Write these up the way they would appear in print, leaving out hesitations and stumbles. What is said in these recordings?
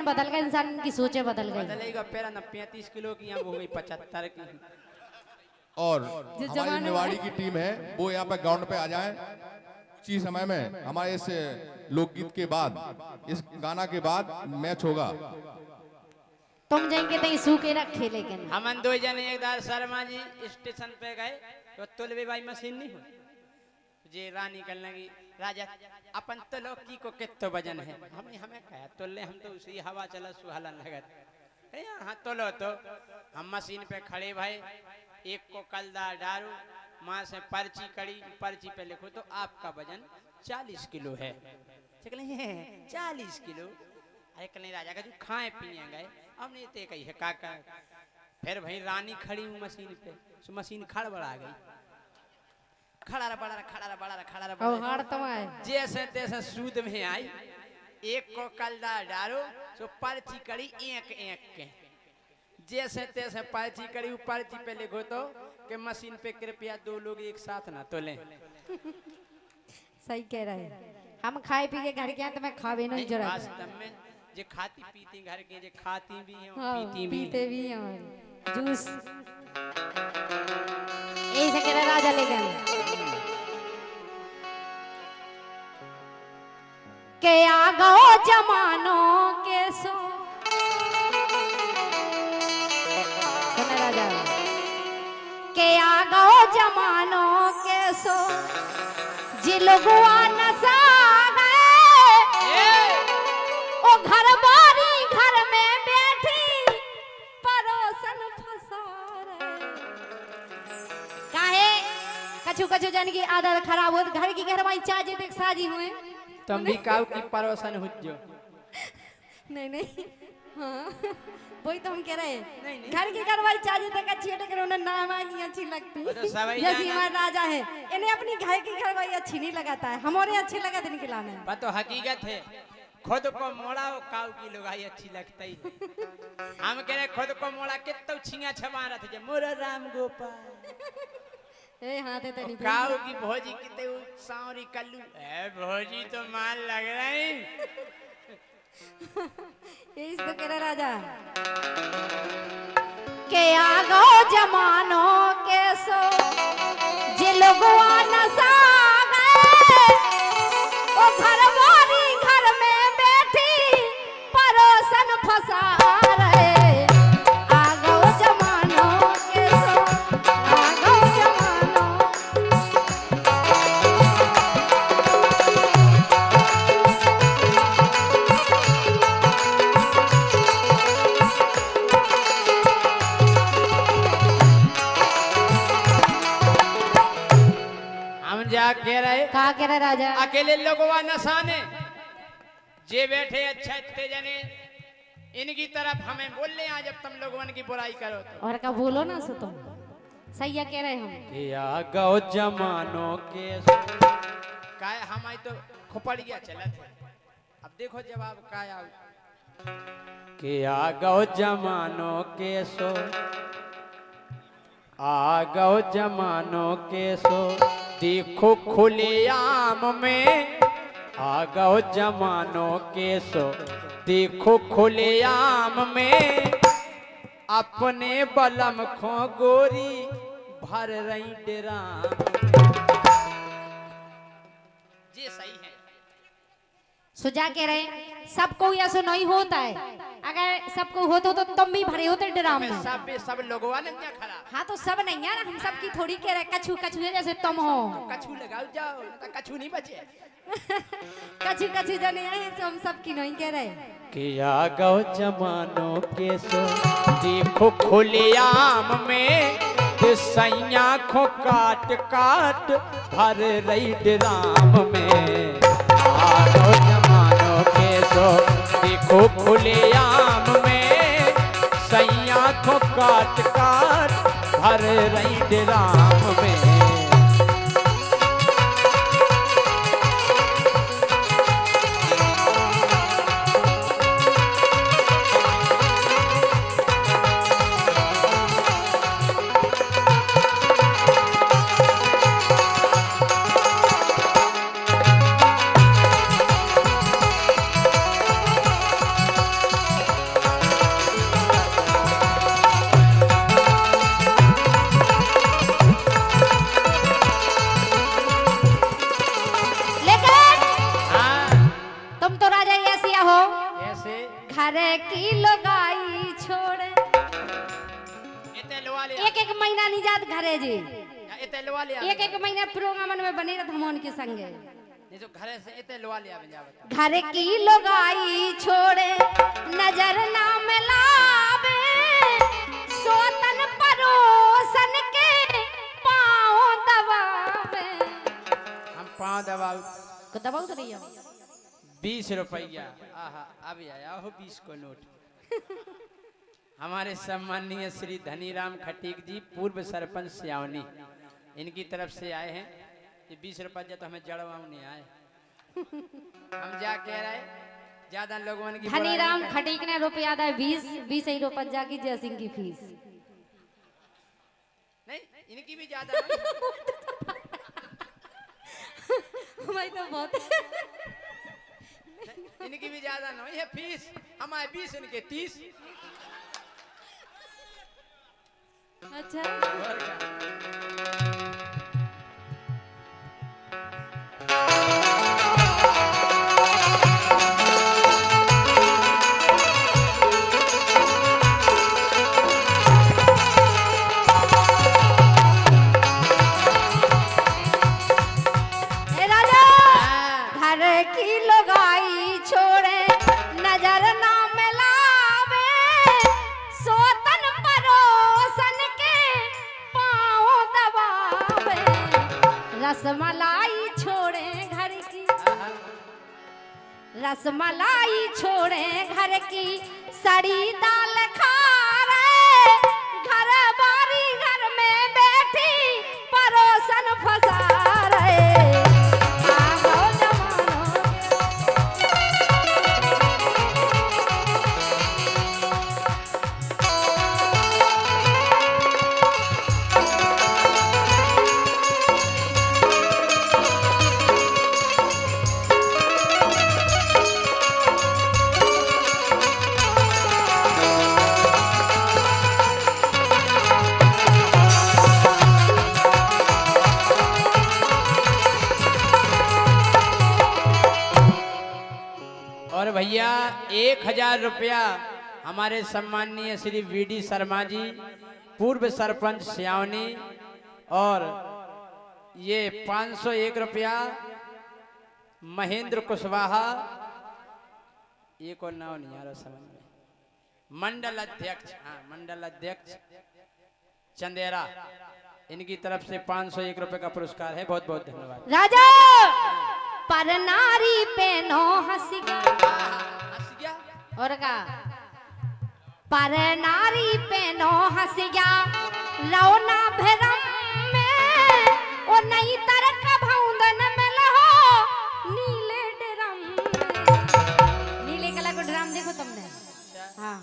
बदल गए, इंसान की सोचें बदल गई। बदलेगा पेरा ना 35 किलो की यहाँ हो गई 75 की। और जिस हमारी जमाने निवाड़ी की टीम है वो यहाँ पे ग्राउंड पे आ जाए कुछ समय में। हमारे इस लोकगीत के बाद, इस गाना के बाद मैच होगा। तुम जाएंगे तो सूखे रखे, लेकिन हमन दो जने एक दार शर्मा जी स्टेशन पे गए तो तुलवे भाई मशीन नहीं हो जे रानी कर लगी राजा अपन तो लौकी को कितो वजन है, हमें कहा तोले, हम तो उसी हवा चला सुहालन लगत हाँ तोलो तो हम मशीन पे खड़े भाई, एक को कलदार डारू माँ से पर्ची कड़ी, पर्ची पे लिखो तो आपका वजन 40 किलो है। 40 किलो, अरे कल राजा का जो खाए पिए गए हमने ते कही है काका। फिर भाई रानी खड़ी हूँ मशीन पे, सो मशीन खड़बड़ा गई, खड़ा बड़ा जैसे तैसे सूद में आई, एक को कलदार डालो सो पर्ची कड़ी एक एक के, जैसे तैसे पर्ची कड़ी, पर्ची पे लिखो तो कि मशीन पे कृपया 2 लोग एक साथ ना तोले। सही कह रहे हैं, हम खाए पी के घर के तो मैं खावे नहीं जरा। वास्तव में जे खाती पीती घर के, जे खाती भी हैं हाँ, पीती भी पीते भी हैं हमारे जूस। ऐसे कह रहे राजा लेकिन के आ गो जमानों के सो, सुना राजा, के आ गो जमानों के सो जिलगुआ नसा गए, ओ घर बारी घर में बैठी परोसन फंसा रहे। काहे कछु कछु जन की आदत खराब हो, घर की घरवाई चाचे देख साजी हुए, तुम भी काऊ की परोसन हो जो। नहीं नहीं, हाँ वही तो हम कह रहे हैं, नहीं। घर की घरवाली चाची तक अच्छी है लेकिन उन्हें नामानी अच्छी लगती वो तो सवई जैसे जाना। हमारा राजा है, इन्हें अपनी घर की घरवाली अच्छी नहीं लगाता है, हमारे अच्छे लगते नहीं खिलाने। पर तो हकीकत है, खुद को मोड़ा वो काऊ की लुगाई अच्छी लगता ही। हम कह रहे खुद को मोड़ा कितना छिंगा छमारा थे मोरा राम गोपाल। ए हाँ ते नहीं काऊ की भौजी कितने सांवरी कल्लू, ए भौजी तो माल लग रही। ये इस तो कह रहा राजा के आ गो जमानों के सो जिलगुआ नसा गए, ओ घर वाली घर में बैठी परोसन फंसा रहे। आ गो जमानों के सो, आ गो जमानों। हम जा कह रहे कहा कह रहा राजा, अकेले लोगवा नसाने जे बैठे अच्छा इतने जने इनकी तरफ हमें बोल ले जब तुम लोगवन की बुराई करो तो। और का बोलो ना सो तुम, सही है कह रहे हम। किया गौ जमानों के काय हमारी तो खुपड़ गया चलत है। अब देखो जवाब काय आउ किया गौ जमानों के सो, आ गौ जमानों के सो देखो खुले आम में, आ गौ जमानों के सो देखो खुले आम में, अपने बलम खो गोरी भर रही डेराम। ये सही है। सुजा कह रहे सबको ऐसा नहीं होता है, अगर सबको होता तो तुम भी भरे होते ड्राम में। सब लोगों ने क्या खरा। हाँ तो सब नहीं यार, हम सबकी थोड़ी कह रहे कछु कछु है जैसे तुम हो। कछु लगाओ जाओ तो कछु नहीं बचे। कछु कछु जने हैं तो हम सबकी नहीं कह रहे। किया गौ जमानों के सो देखो खुले आम में, सैया खो काट काट भर रही ड्राम में। आ गौ जमानों के सो देखो खुले आम में, सैया खो काट काट भर रही ड्राम में। घर की लोगाई छोड़े इते लवा ले एक एक महीना नहीं जात घरे जी इते लवा ले एक एक महीना प्रोग्राम में बने रहत हमन के संगे ये जो घरे से इते लवा ले आवे जावत घर की लोगाई छोड़े नजर ना मिलावे सोतन परोसन के पाँव दबावे हम पाँव दबाव को दबाऊ तो नहीं 20 रुपया आहा अभी आया हो 20 को नोट हमारे सम्माननीय श्री धनीराम खटीक जी पूर्व सरपंच सियावनी इनकी तरफ से आए हैं ये 20 रुपया तो हमें जड़वाऊ नहीं आए हम जा कह रहे ज्यादा लोगों की धनीराम खटीक ने रुपया दा 20 ही रुपया की जय सिंह की फीस नहीं इनकी भी ज्यादा नहीं भाई तो बहुत इनकी भी ज्यादा नहीं है फीस हमारे 20 इनके 30 अच्छा और क्या? ए राजा घर की लोगाई छोड़े नजर ना मिलावे सोतन परोसन के पाँव दबावे रसमलाई छोड़े घर की रसमलाई छोड़े घर की सड़ी दाल खा रहे घर बारी घर में बैठी परोसन फंसा रहे आओ जवानों और भैया 1000 रुपया हमारे सम्माननीय श्री वीडी शर्मा जी पूर्व सरपंच सियावनी और ये 501 रुपया महेंद्र कुशवाहा ये को नाम नहीं आ रहा समझ में मंडल अध्यक्ष हाँ मंडल अध्यक्ष चंदेरा इनकी तरफ से 501 रुपए का पुरस्कार है बहुत बहुत धन्यवाद राजा पर नारी पे नो हंसिया हंस गया और का पर नारी पे नो हंसिया रौना भरम में ओ नहीं तरक भौंदन में लहो नीले ड्रम में नीले कलर को ड्रम देखो तुमने हाँ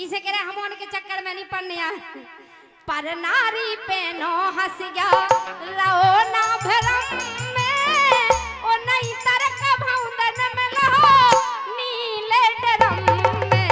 इसे कह रहे हम उनके चक्कर में नहीं पड़ने आए पर नारी पे नो हंसिया रौना भरम में ओ नहीं तरक भौंदन में लहो नीले ड्रम में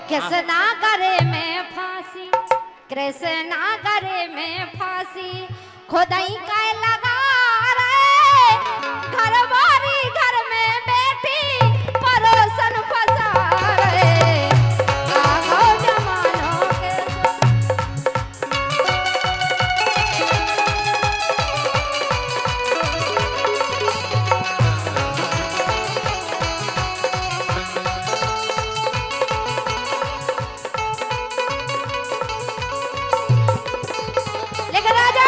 कृष्णा करे में फांसी कृष्णा करे में फांसी खुदाई का लगा रे घर बारी घर में बैठी परोसन फंसा रे आओ जवानों के लेकिन राजा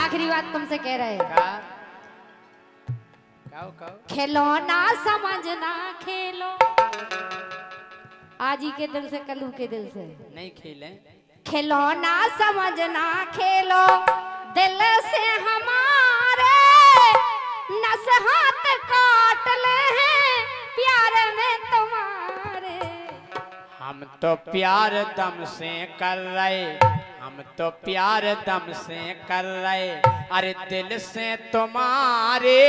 आखिरी बात तुमसे कह रहे हैं काओ काओ खिलौना समझना खेलो आज ही के दिल से कलू के दिल से नहीं खेले। खिलौना समझना खेलो दिल से हमारे, नस हाथ काट ले हैं प्यार में तुम्हारे। हम तो प्यार दम से कर रहे, हम तो प्यार दम से कर रहे, अरे दिल से तुम्हारे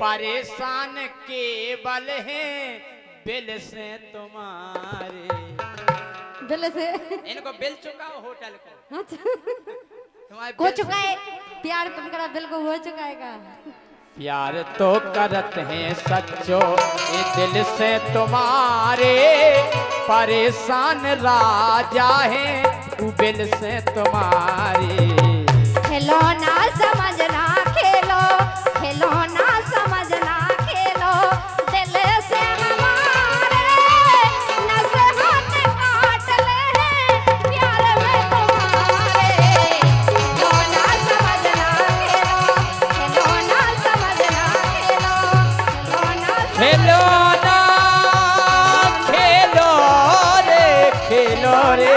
परेशान केवल हैं बिल से तुम्हारे। दिल से इनको बिल चुकाओ होटल को। अच्छा। तुम्हारे हो बिल चुका है प्यार तुम करा दिल को हो चुका है का? प्यार तो करत हैं सच्चो ये दिल से तुम्हारे, परेशान राजा है बिल से तुम्हारे। खिलौना समझना खेलो, खिलौना समझना खेलो दिल से हमारे, नस हाथ काट ले हैं प्यार में तुम्हारे। खिलौना समझना खेलो, खिलौना समझना खेलो, खिलौना खेलो रे खेलो रे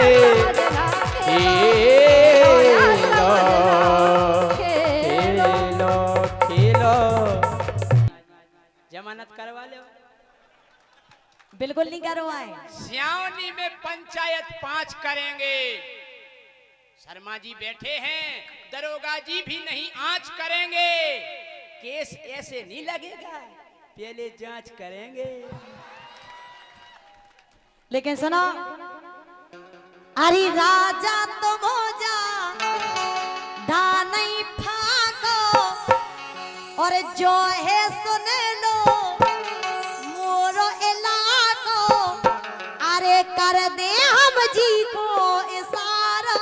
जमानत करवा लो। बिल्कुल नहीं करवाए। सियानी में पंचायत 5 करेंगे। शर्मा जी बैठे हैं, दरोगा जी भी नहीं आंच करेंगे। केस ऐसे नहीं लगेगा, पहले जांच करेंगे। लेकिन सुनो, अरे राजा तुम हो जा दानई फाको, और जो है सुन लो मोरो इलाको, अरे कर दे हम जी को इशारा,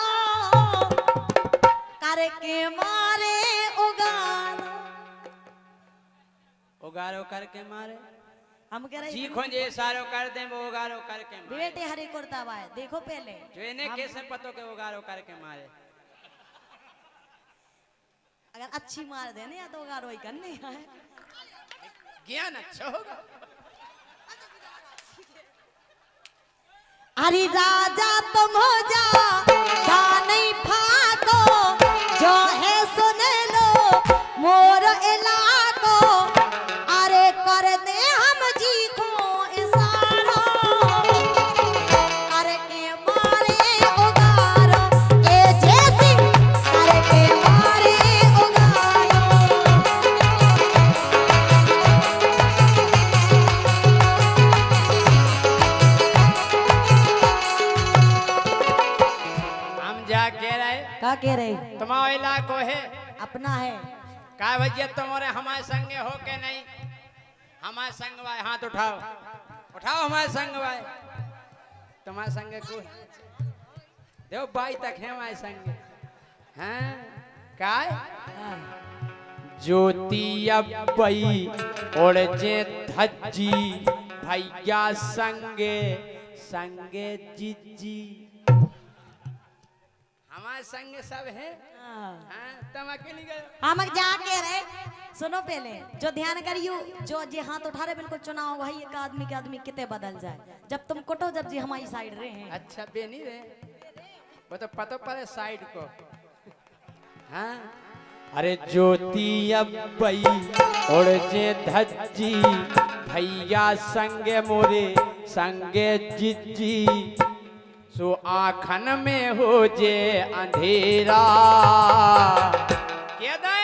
करके मारे उगारो। उगारो करके मारे, हम कह रहे जी खोजे इशारो कर दे वो उगारो करके मारे। बेटे हरी कुर्ता बाय देखो पहले जो इन्हें कैसे पतो के उगारो करके मारे। अगर अच्छी मार देने या तो उगारो ही करने है। ज्ञान अच्छा होगा। अरे राजा तुम हो जा दानई फाको, जो है सुन लो मोर इलाको, अरे कर दे हम जी को इशारा, करके मारे उगारो ए जैसी, करके मारे उगारो। हम जा कह रहे का कह रहे तुम्हारा इलाको है अपना है। का भैया तुम्हारे हमारे संगे हो के नहीं? हमारे संग भाई हाथ उठाओ, उठाओ हमारे संग भाई। तुम्हारे संगे को देखो बाई तक है हमारे संगे। हाँ काय ज्योति अब्बई और जे धज्जी भैया संगे संगे जिज्जी। हमारे संगे सब है। हाँ, तुम अकेली गए। हम जा के रहे सुनो पहले जो ध्यान करियो, जो जी हाथ उठा रहे बिल्कुल चुनाव वही एक आदमी के आदमी कितने बदल जाए। जब तुम कुटो जब जी हमारी साइड रहे हैं। अच्छा बे नहीं रहे, वो तो पता पड़े साइड को। हाँ अरे ज्योति अब्बई और जे धज्जी भैया संगे मोरे संगे जिज्जी, सो आखन में हो जे अंधेरा, क्या दे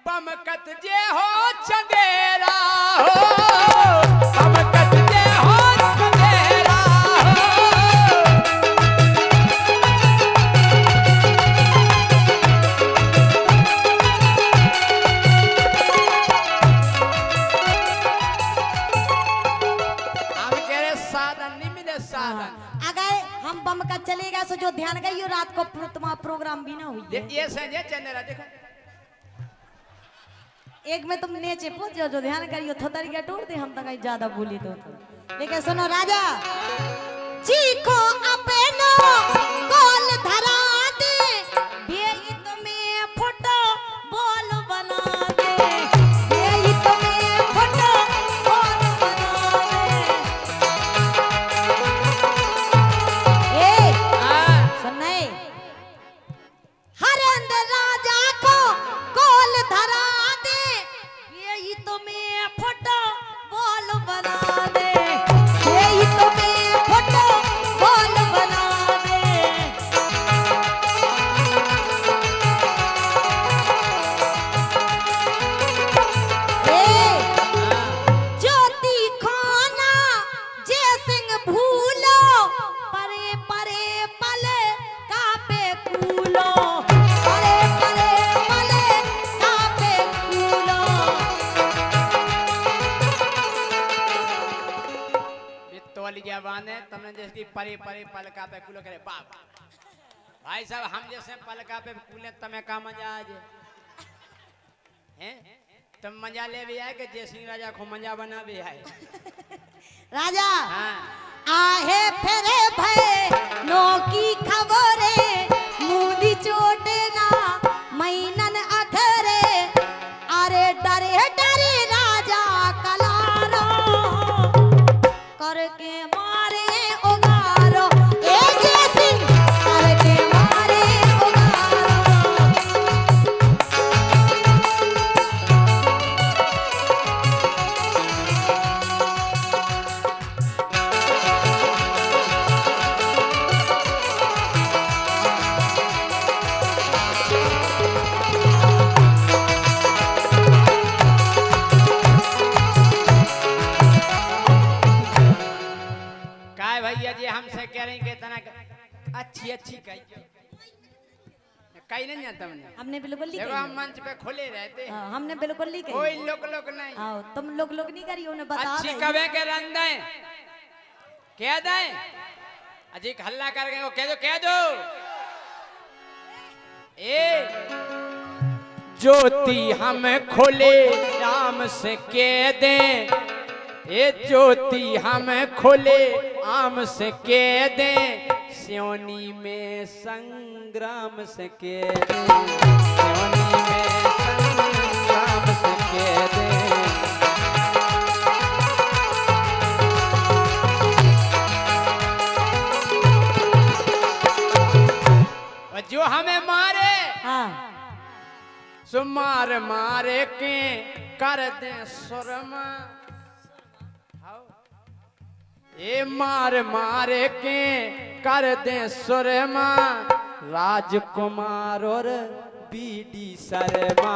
बमकत जे हो चंदेरा हो, बमकत जे हो चंदेरा हो। हम कह रहे साधन नहीं मिले साधन। अगर हम बम का चलेगा सो जो ध्यान गई रात को तुम्हारा प्रोग्राम भी ना हुई है। ये संजय चंदेरा देखो एक में तुम नीचे पहुंच जाओ जो ध्यान करियो थोड़ी के टूट दे हम तो कहीं ज्यादा भूली तो। लेकिन सुनो राजा चीखो अपनो गोल धरा दे, बेई तुम्हें फोटो बोल बना दे, बेई तुम्हें फोटो बोल बना दे। जबान है तुमने जैसे परे परे पलका पे कूलो करे बाप भाई साहब हम जैसे पलका पे कूले तुम्हें का मजा आ जाए हैं तुम मजा ले भी आए कि जयसिंह राजा को मजा बना भी आए राजा हाँ आहे फेरे भय नो की खबरे मुदी चोटे ना मैनन अधरे अरे डरे डरे राजा कलारो करके मारे उगारो ए जयसिंह करके मारे उगारो काय भैया जी हमसे कह रही कि इतना अच्छी अच्छी कहीं नहीं जाता मैंने हमने बिल्कुल नहीं देखो हम कही मंच पे खुले रहते हैं हमने बिल्कुल नहीं कोई कही लोग नहीं आओ तुम लोग नहीं करी उन्हें बता अच्छी रही कवे के रंग दें कह दें अजी हल्ला करके वो कह दो ए ज्योति हम खोले राम से कह दें ए ज्योति हम खोले आम से कह दें सियोनी में संग्राम से कह दें सियोनी में संग्राम से कह दें और जो हमें मारे हाँ सो मार मारे के कर दे सुरमा ए मार मारे के कर दे सुरमा राजकुमार और बीडी शर्मा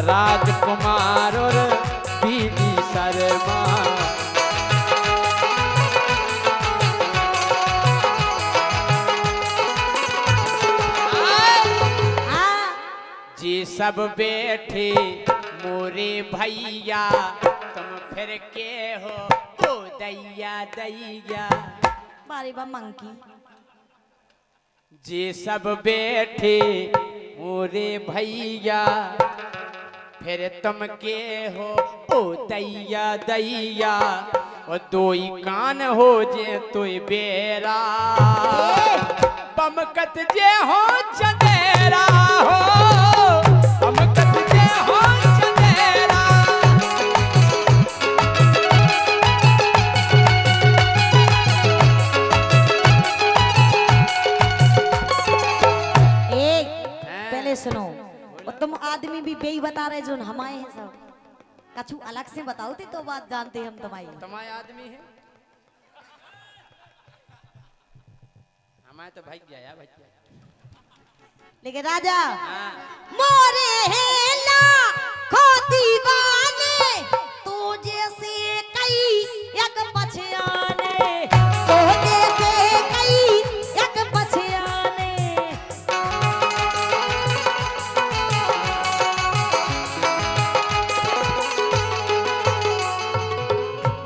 राजकुमार और बीडी शर्मा जी सब बैठे मोरे भैया तुम फिर के हो ओ दैया दैया बारी बा मंकी जी सब बैठे मोरे भैया फिर तुम के हो ओ दैया दैया और दो ही कान हो जे तो बेरा बमकत जे हो चंदेरा हो बमकत जे हो चंदेरा पहले सुनो और तुम आदमी भी बेई बता रहे जो हमारे हैं सब कछु अलग से बताओ थे तो बात जानते हम तुम्हारी तुम्हारे आदमी है हमारे तो भाई गया भाई लेकिन राजा हाँ मोरे हेला खो दीवाने तू जैसे कई एक पछयाने तो जैसे कई एक पछयाने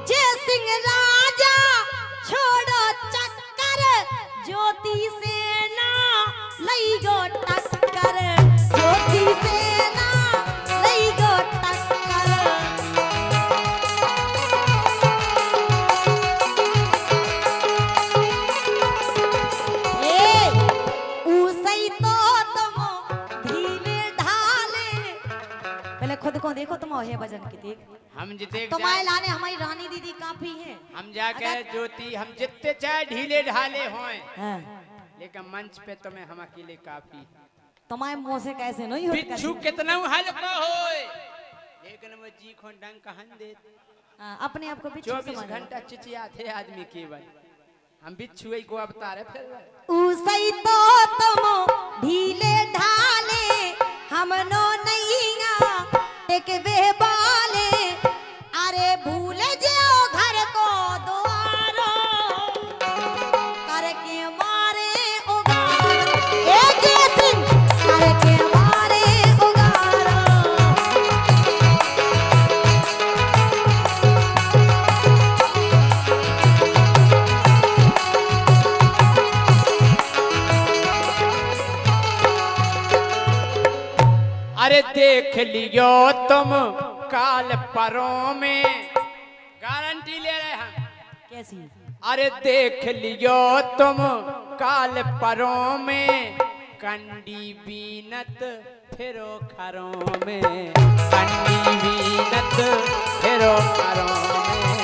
जय सिंह राजा छोड़ो चक्कर ज्योति सेना लई गो टक्कर ज्योति सेना लई गो टक्कर ए उसई तो तुम ढीले ढाले पहले खुद को देखो तुम हे भजन की देख हम जिते तुम्हारे लाने हमारी रानी दीदी काफी है हम जाके ज्योति हम जितने चाहे ढीले ढाले हों हाँ। लेकिन मंच पे तुम्हें हम अकेले काफी तुम्हारे मुंह से कैसे नहीं होती बिच्छू कितना हल्का होए लेकिन वो जी को डंक कहन दे अपने आप को बिच्छू 24 समझ घंटा चिचिया थे आदमी केवल हम बिच्छू को अवतार है फिर उसई तो तुम ढीले ढाले हम नो नैया एक बेबाले अरे भूल जाओ घर को द्वारो करके मारे उगारो ए जय सिंह करके मारे उगारो अरे देख लियो तुम काल परों में, गारंटी ले रहे हम। कैसी? अरे देख लियो तुम काल परों में, कंडी बीनत फिरो खरों में, कंडी बीनत फिरो खरों में।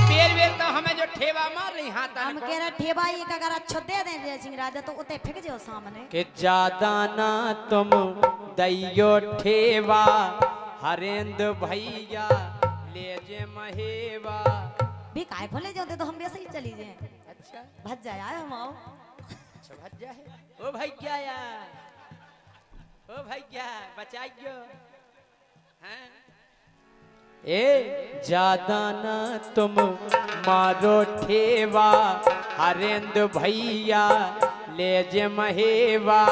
बेर बेर तो हमें जो ठेवा मार रही हाथ हम कह रहे ठेबा एक अगर अच्छो दे दें जय सिंह राजा तो उते फेंक जाओ सामने। कि ज्यादा ना तुम दैयो ठेवा, हरेंद्र भैया ले जे महेवा। भी काय खोले जाते तो हम वैसे ही चली जाए। अच्छा भज जाए आए हम आओ। अच्छा भज्जा है। ओ भाई क्या यार, ओ भाई क्या बचाइयो हैं। ए ज्यादा ना तुम मारो ठेवा, हरेंद्र भैया ले जे महेवा।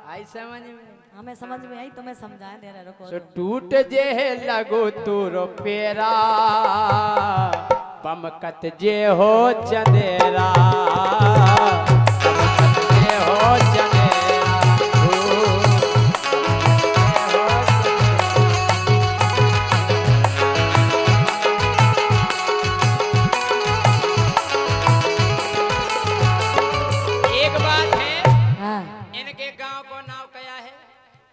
आई समझ में? हमें समझ में आई तुम्हें समझाए दे रहे रुको। सो टूट जे लगो तोरो पेरा, पमकत जे हो चंदेरा, पमकत जे हो चंदेरा, एक बात है, हाँ। इनके गांव को नाम क्या है?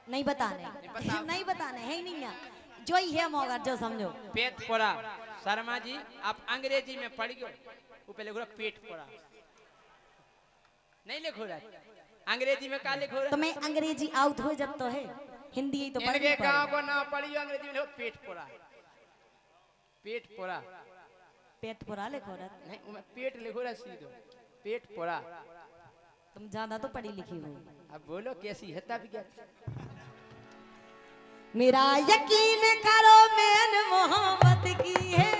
नहीं बताने नहीं बताने है ही नहीं है। जो ही है मौका जो समझो। पेटपुरा। शर्मा जी आप अंग्रेजी में पढ़ गए, वो पहले लिखो पेटपुरा, नहीं लिखो रहा अंग्रेजी में क्या लिखो रहा? तो मैं अंग्रेजी आउट हो जब तो है हिंदी ही तो इनके गांव को नाम पढ़ियो अंग्रेजी में लिखो पेटपुरा, पेटपुरा पेट पूरा लिखो रहा। नहीं वो पेट लिखो रहा सीधो पेटपुरा। तुम ज्यादा तो पढ़ी लिखी हो। अब बोलो कैसी है तब क्या? मेरा यकीन करो मैंने मोहब्बत की है,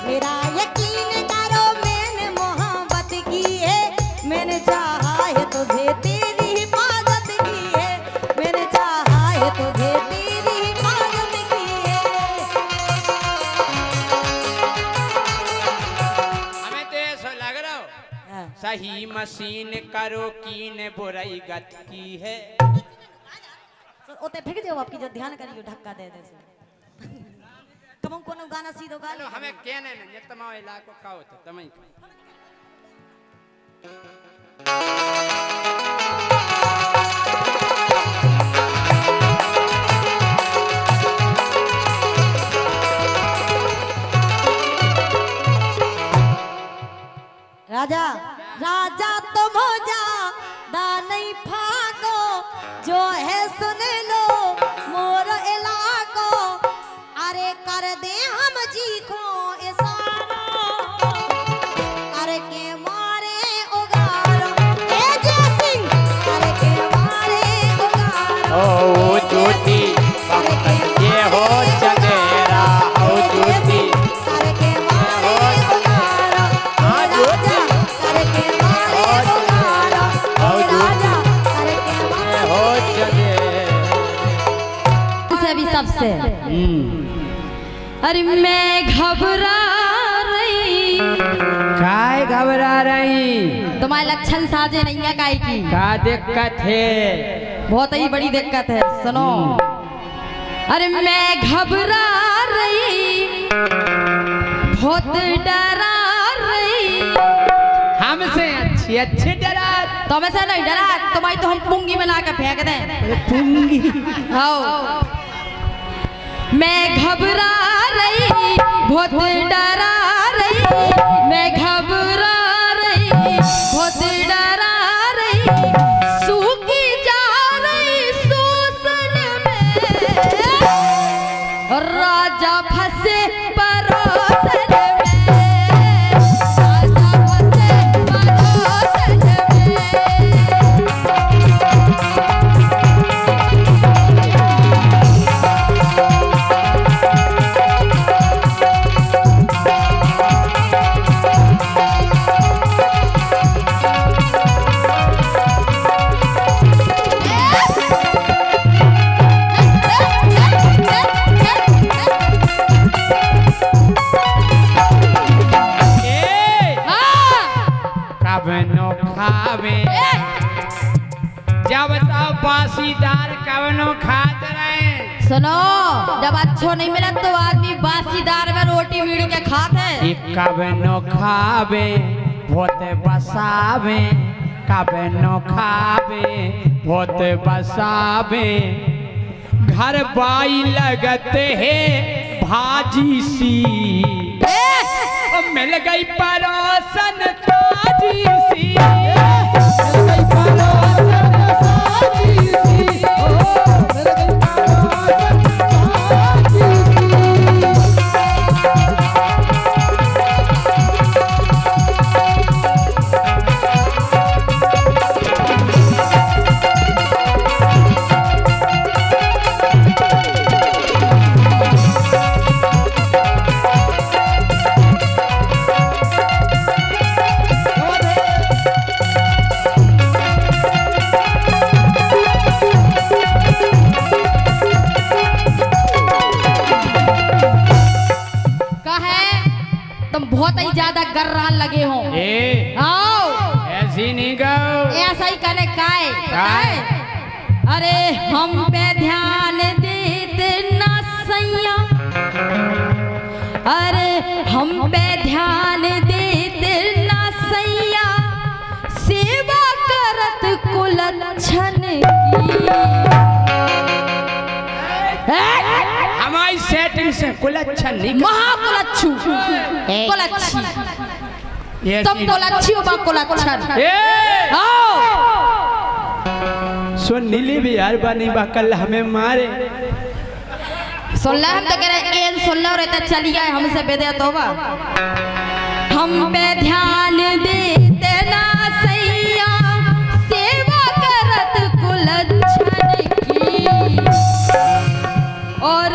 मेरा यकीन करो मैंने मोहब्बत की है, मैंने चाहा है तुझे तेरी हिफाजत की है, मैंने चाहा है तुझे तेरी हिफाजत की है। हमें तो ऐसा लग रहा हो हाँ। सही मशीन करो कीन बुराई गत की है। तो ओते फेंक जाओ आपकी जो ध्यान करियो धक्का दे दे से। कब हम कोनो गाना सीधो गा ले हमें कहने न ये तमाम इलाको का होता तमई राजा राजा तुम हो जा दा नहीं फाको, जो है सुन लो मोर इलाको, अरे कर दे हम जी को इशारा, करके मारे उगारो ए जय सिंह, करके मारे उगारो ओ ज्योति ये हो चंदेरा, ओ ज्योति करके मारे उगारो, हाँ ज्योति करके मारे उगारो, ओ ज्योति करके ये हो चंदेरा। से भी सबसे अरे मैं घबरा रही, काय घबरा रही? तुम्हारे लक्षण साजे नहीं है काय की? का दिक्कत है? बहुत ही बड़ी दिक्कत है सुनो। अरे मैं घबरा रही, बहुत डरा रही, हमसे अच्छी अच्छी डरा। तो वैसे नहीं डरा तुम्हारी तो हम पुंगी में ला के फेंक दें। पुंगी हाँ मैं घबरा रही, बहुत डरा रही, मैं घबरा रही, बहुत डरा रही, सूखी जा रही शोषण में, राजा फंसे परोसन में, राजा फंसे परोसन में। सुनो, जब अच्छो नहीं मिला तो आदमी बासीदार में रोटी वीड़ के खाते। कबे नो खावे भोते बसावे, कबे नो खावे भोते बसावे। घर बाई लगते है भाजी सी, ओ मिल गई परोसन ताजी सी, मिल गई परोसन ताजी सी, ओ मिल गई परोसन ताजी सी। बहुत ही ज्यादा गर्रान लगे हो। आओ ऐसी नहीं गाओ, ऐसा ही कहने का है। अरे हम पे ध्यान देते ना सैया, अरे हम पे ध्यान देते ना सैया, सेवा करत कुलच्छन की। हमारी सेटिंग से कुलच्छन नहीं, महाकुलच्छू कुलच्छी, तुम कुलच्छी हो, कुलच्छन। सुन नीली भी यार बानी बा कल हमें मारे। सुन ले, हम तो कह रहे हैं सुन लो रहता चली गए हमसे बेदे तोबा। हम पे ध्यान देते ना सैया, सेवा करत कुलच्छन की। और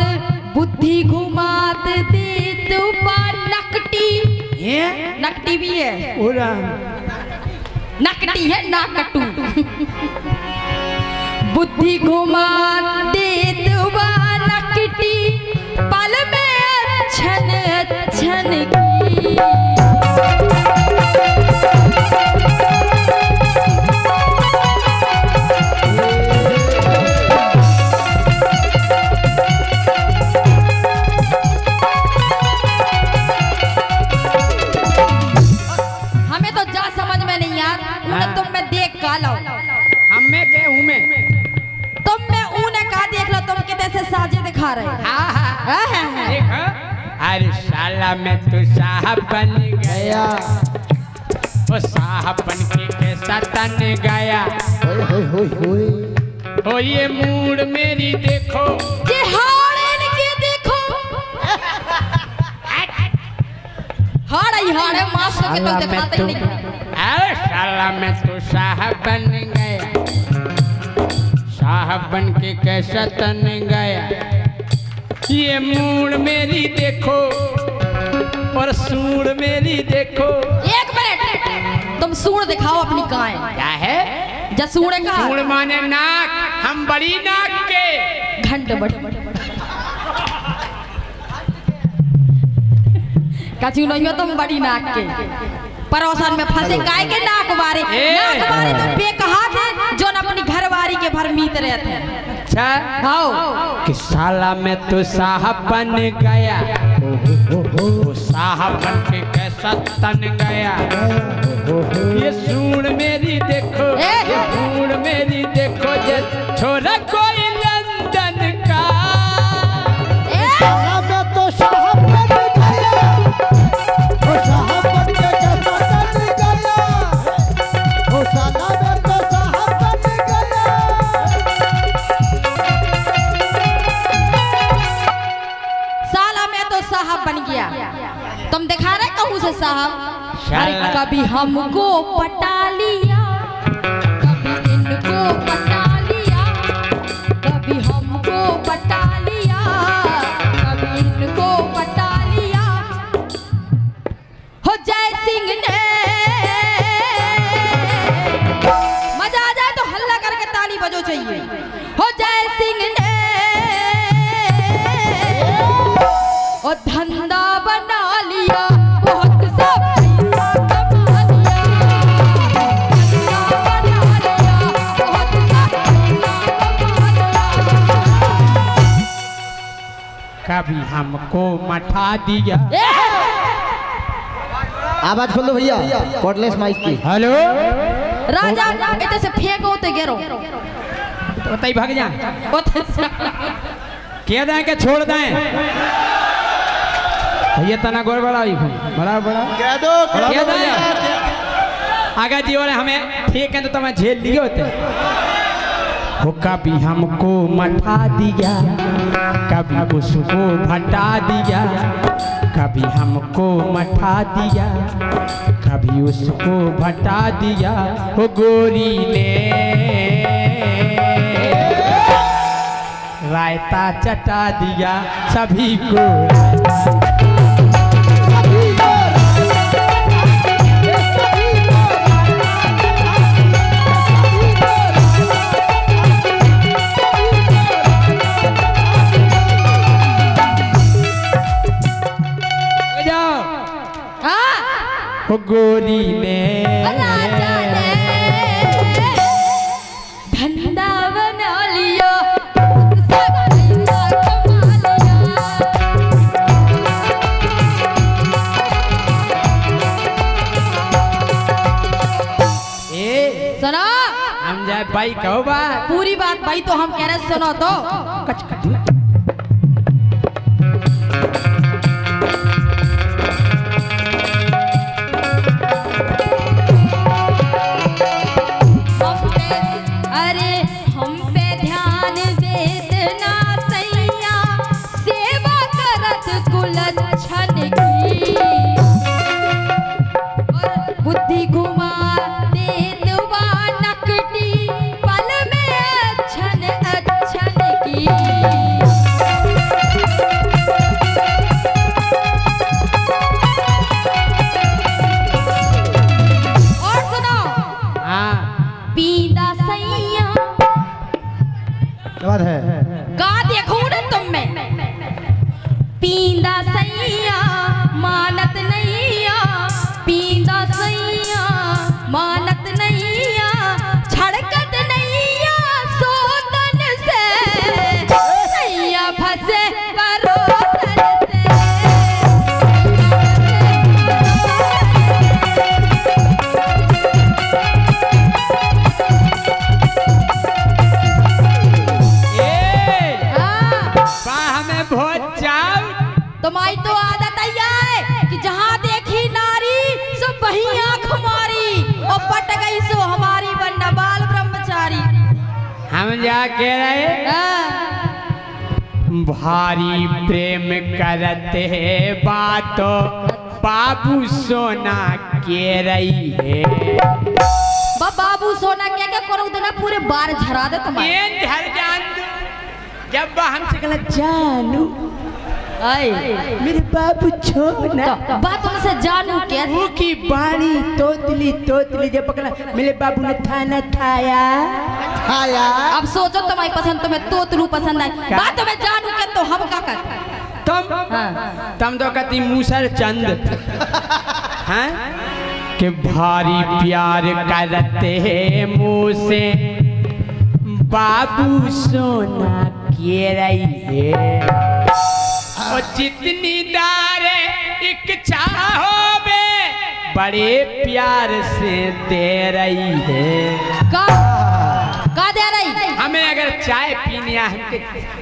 बुद्धि घुमात दे तू पा नकटी, नकटी भी है, नकटी है नाकटू। बुद्धि घुमात दे तू पा नकटी, पल में छन छन की। हमें के ऊमे तुम में ऊने का देख लो, तुम कितने से साजे दिखा रहे। देखो, अरे साला मैं तो साहब बन गया, वो साहब बन के कैसा तन गया। हो ये मूड मेरी देखो, ये हाड़ इनके देखो, हाड़ है माफ के तुम दिखाते ही नहीं। अरे साला मैं तो साहब बन गया, साहब बन के कैसा तन गया। ये मूड मेरी देखो और सूंड मेरी देखो। एक मिनट, तुम सूंड दिखाओ अपनी कहाँ है। क्या है? जा सूंड का सूंड माने नाक, हम बड़ी नाक के। घंट बड़ी कछु नहीं हो तुम बड़ी नाक के। परोसन में फंसे काय के नाक बारे, नाक बारे तो बेकहा थे जो अपनी घरवारी के भर मीत रहे थे। अच्छा हाँ कि साला मैं तो साहब बन गया, साहब बन के कैसा तन गया। ये सूंड मेरी देखो, ये सूंड मेरी देखो, ये छोरा कोई लंदन का। मैं तो साहब बन गया, वो साहब बन के कैसा तन गया, वो साला मैं तो साहब बन गया। साला मैं तो साहब बन गया, तुम दिखा रहे कहूँ से साहब। अरे कभी हमको पटा लिया, कभी इनको पटा लिया, कभी हमको पटा लिया, कभी इनको पटा लिया। हो जय सिंह ने मजा आ जाए तो हल्ला करके ताली बजो चाहिए। हो जय सिंह ने और धंधा बना लिया, बहुत सा पैसा कमा लिया, धंधा बना लिया, बहुत सा पैसा कमा लिया। कभी हमको मठा दिया। आवाज खोल दो भैया, कॉर्डलेस माइक की। हेलो राजा इतने से फेंको ते गिरो तो तई भाग जा क्या दाएं के छोड़ दाएं भैया तना गोर बड़ा बड़ा बड़ा कह दो क्या दाएं आगे जी वाले हमें ठीक है तो तुम्हें झेल लिए होते हो। कभी हमको मठा दिया, कभी उसको भटा दिया, कभी हमको मठा दिया, कभी उसको भटा दिया। वो गोरी ने रायता चटा दिया सभी को। गोरी ने राजा ने धंधा बना लिया, सब पैसा कमा लिया। सुनो हम जाए भाई कहो बात पूरी बात भाई तो हम कह रहे सुनो तो। कच कच अरे हम पे ध्यान देना सैया, सेवा करत कुलच्छन की, और बुद्धि घुमा देत वा नकटी, पल में अच्छन अच्छन की। और सुनो हाँ पीदा सैया क्या बात है? का देखूं ना तुम में, पीदा सैया मानत नैया, पीदा सैया मानत नैया, छड़कत नैया सोतन से, सैया फंसे परोसन से। तुम्हारी तो आदत है कि जहाँ देखी नारी सब वही आँख मारी, और पट गई सो हमारी बन्ना बाल ब्रह्मचारी। हम जा के रहे भारी प्रेम करते हैं बातों बाबू सोना के रही है। बाबू सोना क्या क्या करो देना पूरे बार झरा दे तुम्हारे। ये घर जान दो जब हमसे कहला जानू मेरे बाबू छोना तो बात उनसे जानू क्या वो की बाणी तोतली तोतली जब पकड़ा मेरे बाबू ने थाना थाया। आया अब सोचो तुम्हारी पसंद, तुम्हें तोतलू पसंद आई, बात तुम्हें जानू क्या तो हम का कर तुम तो कहती मूसर चंद हैं कि भारी प्यार करते हैं मुँह से बाबू सोना के रही है। और जितनी दारे इच्छा हो बे बड़े प्यार से दे रही है। का दे रही? हमें अगर चाय पीनी है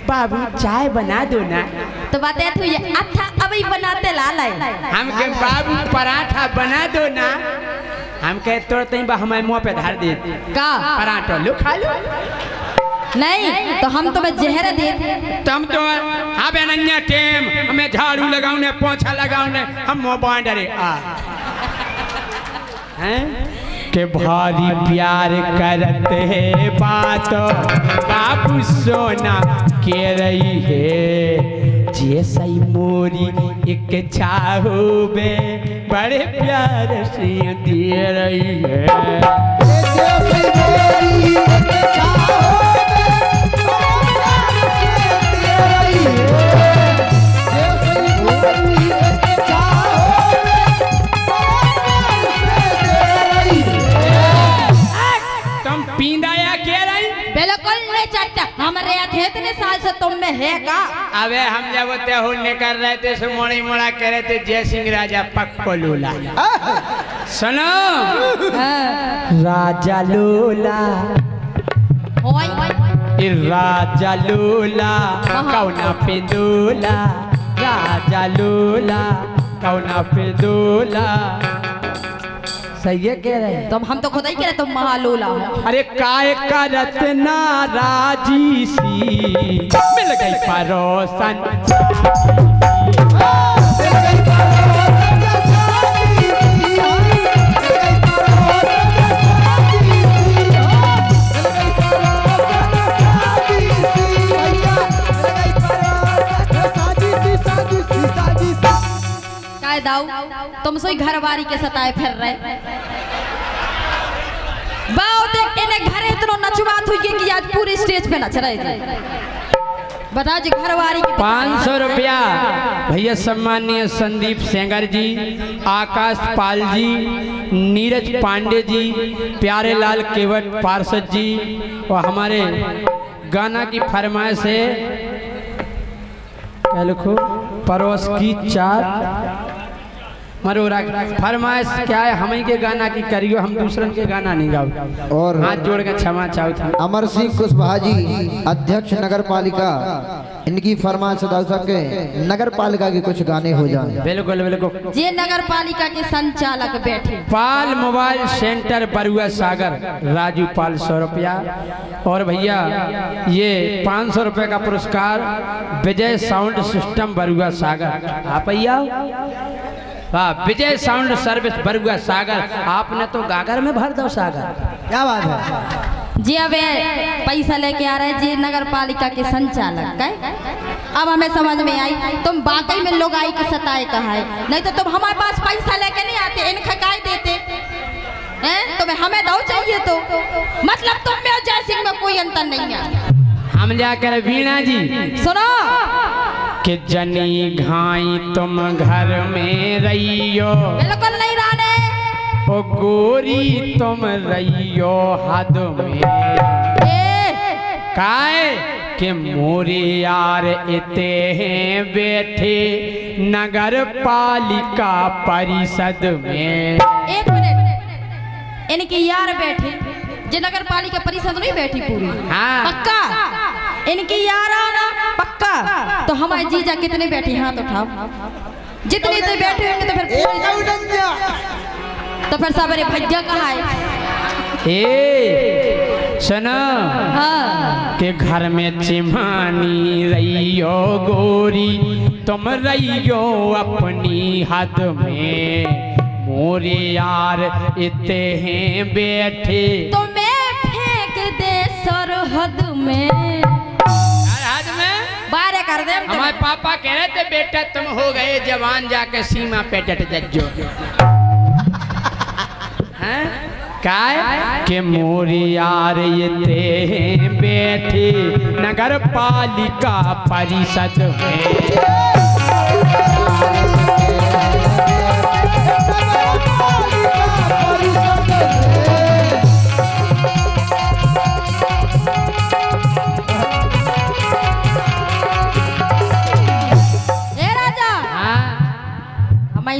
बाबू चाय बना दो ना, तो बात है तू ये अच्छा अभी बनाते ला लाए। हम के बाबू पराठा बना दो ना, हम कहे तोड़ते ही हमारे मुंह पे धार दे का पराठा लो खा लो। नहीं तो हम तुम्हें जहर दे। तुम तो हाँ बेनन्या टेम हमें झाड़ू लगाओ ने पोछा लगाओ ने हम मोबाइल डरे हैं के भारी प्यार करते हैं बात बाबू सोना के रही है। जैसे मोरी एक चाहो बे बड़े प्यार से दे रही है। हमरे थे इतने साल से तुम में है का? अबे हम जब होने कर रहे थे सो मोड़ी मोड़ा कह रहे थे जय सिंह राजा पक्को लूला। सुनो राजा लूला राजा लूला कौना पे दूला राजा लूला कौना पे दूला। सही है कह रहे हैं तुम हम तो खुद ही कह रहे तुम महालूला हो। अरे काय का रत्ना राजी सी मिल गई परोसन दाऊ तुम सोई घरवारी के सताए फिर रहे बाऊ देख इन्हें घरे इतना नचवात हुई कि आज पूरी स्टेज पे नच रहे थे। बताओ जी घरवारी की 500 रुपया भैया सम्मानीय संदीप सेंगर जी, आकाश पाल जी, नीरज पांडे जी, प्यारे लाल केवट पार्षद जी और हमारे गाना की फरमाइश है क्या लिखो परोस की चार मरोरा फरमाइश क्या है हमें के गाना की करियो हम दूसरन के गाना नहीं गाओ और हाथ जोड़ के क्षमा चाहूँ था। अमर सिंह कुशवाहा जी अध्यक्ष नगर पालिका इनकी फरमाइश अदा सके नगर पालिका के कुछ गाने हो जाए। बिल्कुल बिल्कुल ये नगर पालिका के संचालक बैठे पाल मोबाइल सेंटर बरुआ सागर राजू पाल 100 रुपया और भैया ये 500 रुपए का पुरस्कार विजय साउंड सिस्टम बरुआ सागर। आप भैया वाह विजय साउंड सर्विस बरुआ सागर आपने तो गागर में भर दो सागर। क्या बात है जी। अब पैसा लेके आ रहे हैं जी नगर पालिका के संचालक का। अब हमें समझ में आई तुम वाकई में लोग आई के सताए कहा है, नहीं तो तुम हमारे पास पैसा लेके नहीं आते इनका काय देते हैं। तुम्हें हमें दो चाहिए तो मतलब तुम में और जय सिंह में कोई अंतर नहीं है। हम जाकर वीणा जी सुनो कि जनी घाई तुम घर में रहियो बिल्कुल नहीं राने ओ गोरी तुम रहियो हद में काय के मोरे यार इते हैं बैठे नगर पालिका परिषद में। एक मिनट इनके यार बैठे जे नगर पालिका परिषद नहीं बैठी पूरी हाँ पक्का इनकी यार आना पक्का। तो हमारे जीजा कितने बैठे हाथ उठाओ जितने तो बैठे होंगे तो फिर सबरे भैया कहा है ए सुनो हाँ के घर में चिमानी रहियो गोरी तुम रहियो अपनी हद में मोरे यार इतने हैं बैठे तो मैं फेंक दे सरहद में हद में बारे कर दे। हमारे पापा कह रहे थे बेटा तुम हो गए जवान जाके सीमा पे डट जज्जो हैं काय के मोरे यार इतने बैठे नगर पालिका परिषद में।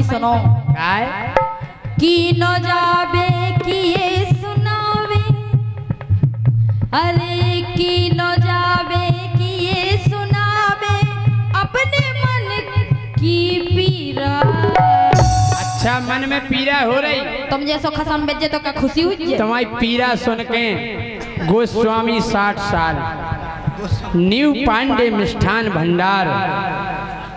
सुनो काय की न जाबे किए सुनावे अरे की न जाबे किए सुनावे अपने मन की पीरा। अच्छा मन में पीड़ा हो रही तुम जैसो खसम बेचे तो क्या खुशी हुई तुम्हारी पीड़ा सुन के गोस्वामी 60 साल न्यू पांडे मिष्ठान भंडार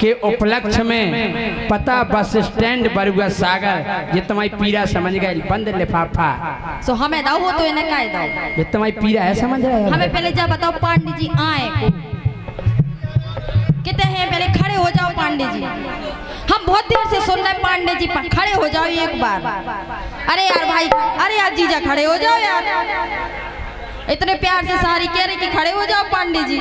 के उपलक्ष्य में पता बस स्टैंड बरुआ सागर ये तुम्हारी पीड़ा समझ गए बंद लिफाफा सो हमें दाओ हो तो इन्हें काय दाओ ये तुम्हारी पीड़ा है समझ रहे हमें पहले जा बताओ पांडे जी आए कितने हैं पहले खड़े हो जाओ पांडे जी हम बहुत देर से सुन रहे पांडे जी खड़े हो जाओ एक बार। अरे यार भाई अरे यार जीजा खड़े हो जाओ यार इतने प्यार से सारी कह रही कि खड़े हो जाओ पांडे जी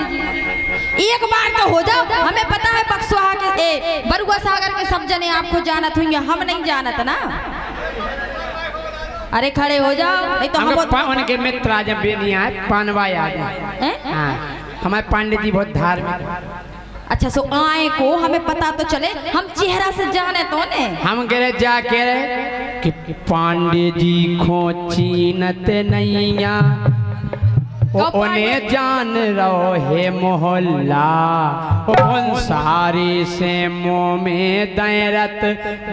एक बार तो हो जाओ। हमें पता है बक्सुहा के बरुआ सागर के सब जने आपको जानत होंगे हम नहीं जानत ना। अरे खड़े हो जाओ नहीं तो हम उनके मित्र आज बेनिया पानवा आ गए। हमारे पांडे जी बहुत धार्मिक। अच्छा सो आए को हमें पता तो चले, हम चेहरा से जाने तो ने। हम कह रहे जा कह रहे कि पांडे जी खो चीनत नैया उन्हें जान रहो है मोहल्ला उन सारे से मुँह में दैरत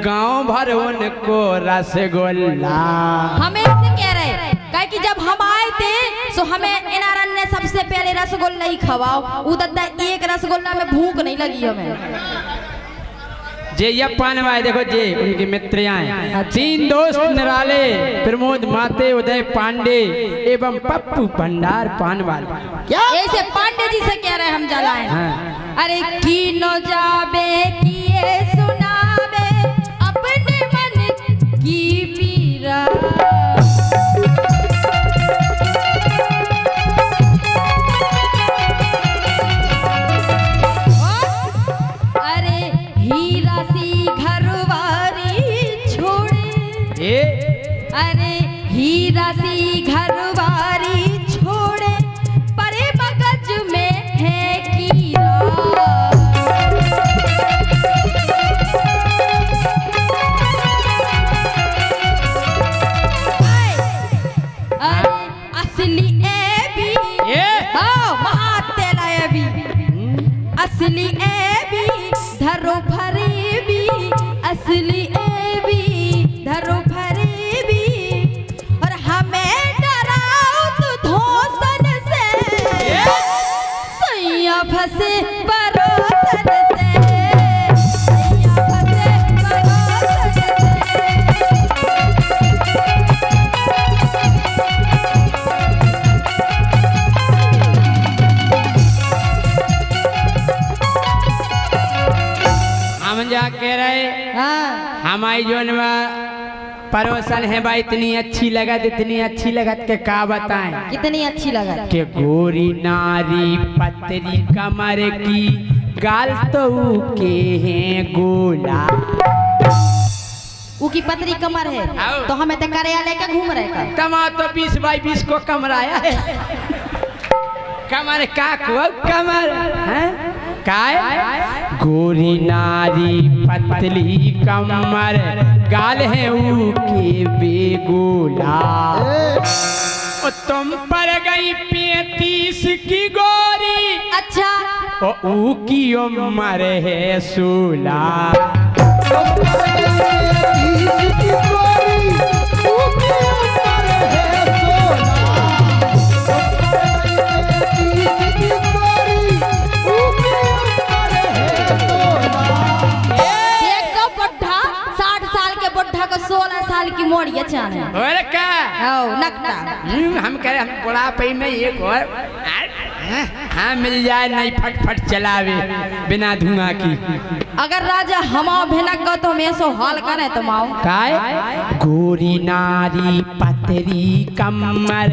गांव भर उनको रसगुल्ला। हमें से कह रहे कहे कि जब हम आए थे सो हमें इनारन ने सबसे पहले रसगुल्ला ही खवाओ। उदत्ता एक रसगुल्ला में भूख नहीं लगी हमें। जे ये पान वाले देखो जे उनके मित्र आए, तीन दोस्त निराले प्रमोद माते उदय पांडे एवं पप्पू भंडार पान वाले। क्या ऐसे पांडे जी से कह रहे हम जलाए। हाँ। अरे की नो जाबे किए सुनावे अपने मन की पीरा। अरे हीरा सी घरवारी छोड़े, अरे हीरा सी घरवारी छोड़े परे मगज में है कीड़ा। अरे असली एबी महातेला एबी असली एबी धरो भरे भी असली एबी धरो भरे भी और हमें डराओ तो धोसन से सैया फंसे परोसन से सैया फंसे परोसन से। हम जा कह रहे हाँ हमारी जोन में परोसन है भाई इतनी अच्छी लगत इतनी अच्छी लगत के का बताएं कितनी अच्छी लगा। के गोरी नारी पतरी कमर की गाल तो के हैं गोला। ऊ की पतरी कमर है आओ। तो हमें तो कार्यालय का घूम रहे का। तमा तो 20 बाई 20 को कमराया है। कमर का को कमर है काय गोरी नारी पतली कमर गाल है ऊ के बेगोला। ओ तुम पर गई 35 की गोरी अच्छा ओ ऊ की उम्र है 16। देखो बुढ़ा 60 साल के बुढ़ा को 16 साल की मोड़िए चाहे और क्या नकटा। हम कह रहे हम बुढ़ापे में एक और हाँ मिल जाए नहीं फट फट चलावे बिना धुआं की। अगर राजा हमाओ भेनक गो तो मैं सो हाल करे तुम आओ काय गोरी नारी पतरी कमर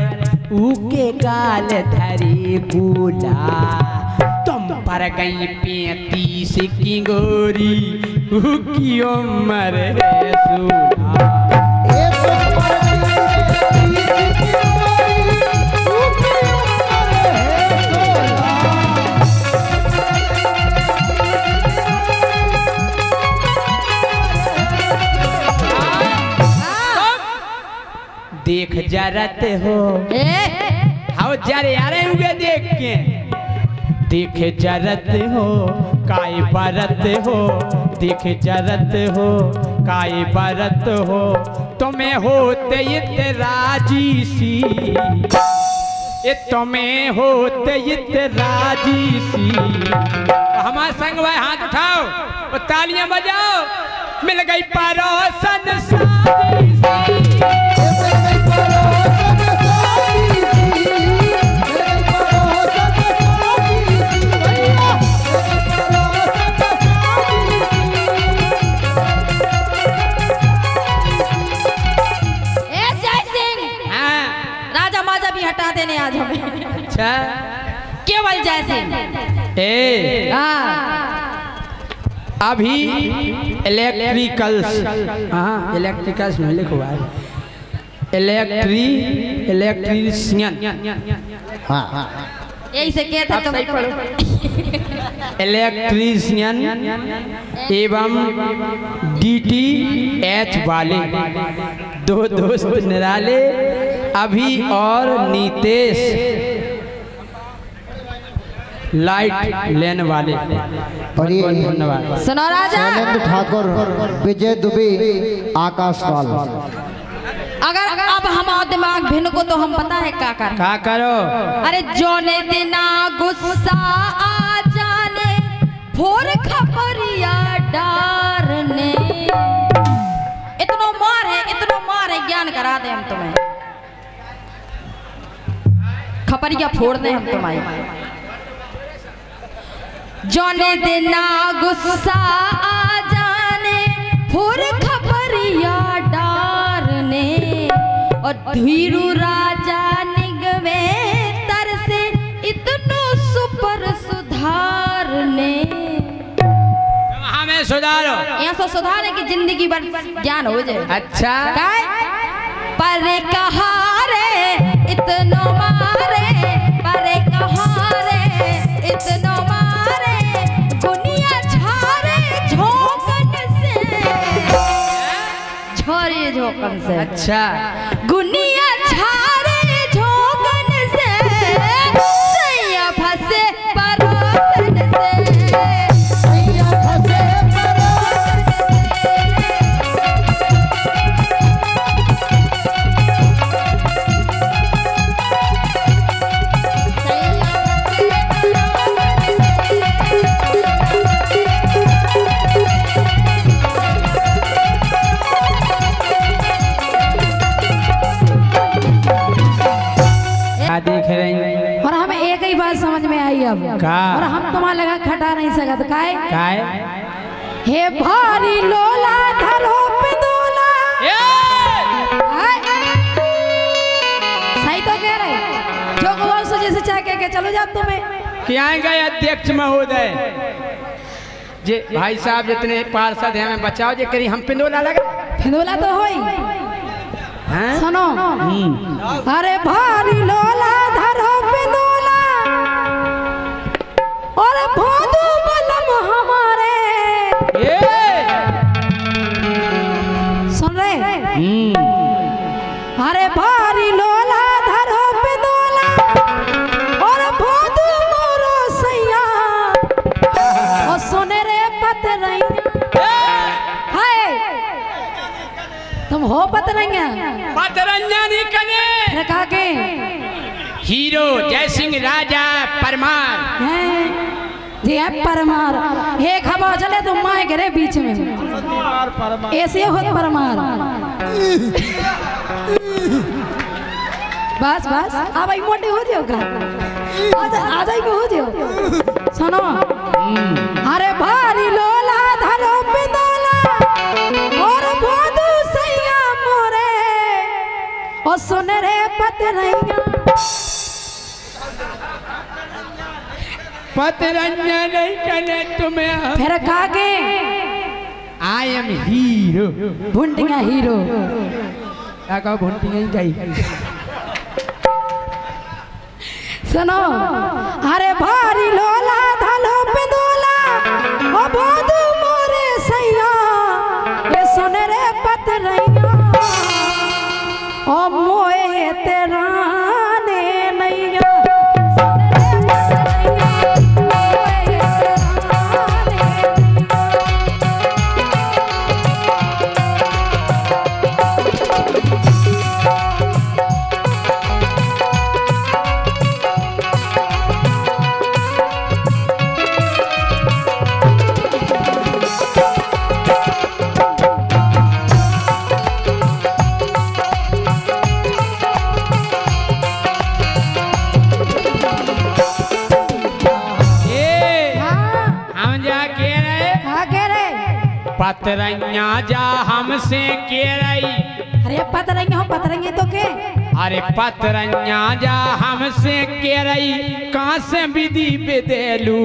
ऊके गाल धरे गोला। तुम पर गई 35 की गोरी ऊकी उम्र है 16। देख जरत हो हाउ जरे यारे हुए देख के देख जरत हो काय बरत हो देख जरत हो काय बरत हो तुम्हें होते ये राजी सी ये तुम्हें होते ये राजी सी। हमारे संग भाई हाथ उठाओ और तालियां बजाओ मिल गई परोसन साजी सी। हटा देने आज हमें। अच्छा केवल जैसे ए अभी इलेक्ट्रिकल्स हाँ इलेक्ट्रिकल्स में लिखो इलेक्ट्रिशियन हाँ हाँ यही से कहते अब सही पढ़ो। इलेक्ट्रीशियन एवं DTH वाले दो दोस्त निराले अभी और नीतेश लाइट लेने वाले। और ये धन्यवाद। सुनो राजा, शैलेंद्र ठाकुर, विजय दुबे, आकाश पाल। अगर अब हमारा दिमाग भिन्न को तो हम पता है क्या करें। क्या करो? अरे जोने दिना गुस्सा आ जाने फोर खपरिया डारने। इतना मार है ज्ञान करा दे हम तुम्हें, खपरिया फोड़ दे हम तुम्हारी। जोने दिना गुस्सा आ जाने फोर खपरिया डारने। और धीरू राजा निगवे तर से इतनो सुपर सुधारने। हमें सुधारो। यहाँ से सुधारे की जिंदगी भर ज्ञान हो जाए। अच्छा काय? पर कहा रे इतनो मारे, पर कहा रे इतनो मारे, दुनिया झारे झोंकन से, झोरे झोंकन से। अच्छा गुनिया झारे झोंकन से, सैया फंसे परोसन से। सैया फंसे परोसन क्या देख रही हैं? और हमें एक ही बात समझ में आई अब। का? और हम तुम्हारा लगा खटा नहीं सकत। काय? काय? हे भारी लोला धरो पे दोला। हाय। सही तो कह रहे, जो गोवाल से जैसे चाह के चलो जा तुम्हें। क्या गए अध्यक्ष महोदय जे भाई साहब जितने पार्षद हैं हमें बचाओ जे करी हम पिंडोला लगा। फिंदोला तो होई। हैं? सुनो, अरे भारी लोला धरो पे दोला, और भोदू बलम हमारे। सुन रहे? अरे भारी लोला धरो पे दोला, और भोदू मोरो सैया, और सुने रे पतरैया। हाय, तुम हो पतरैया? पतरंजनी कने फिर कहा के हीरो जय सिंह राजा परमार। हैं? जी है परमार। एक हवा चले तो माए गिरे बीच में, ऐसे हो परमार। बस बस अब आई मोटे हो जाओ का, आ जाई हो जाओ। सुनो, अरे भारी लोला धरो पे दोला, और भोदू सैया मोरे, और सुन रे पतरैया। पतरंजनी कने तुम्हें फिर कहा के आई एम हीरो। भुंटिया हीरो। क्या कहो भुंटिया ही गई। सुनो, अरे भारी लोला धलो पे दोला, ओ भोदू मोरे सैया, ये सुन रे पतरैया, ओ मोए तेरा ने नैया। सुन रे पतरैया, मोए तेरा ने पतरैया जा हमसे के रही। अरे पतरैया हो, पतरैया तो के। अरे पतरैया जा हमसे के रही, कहाँ से विधि बेदेलू।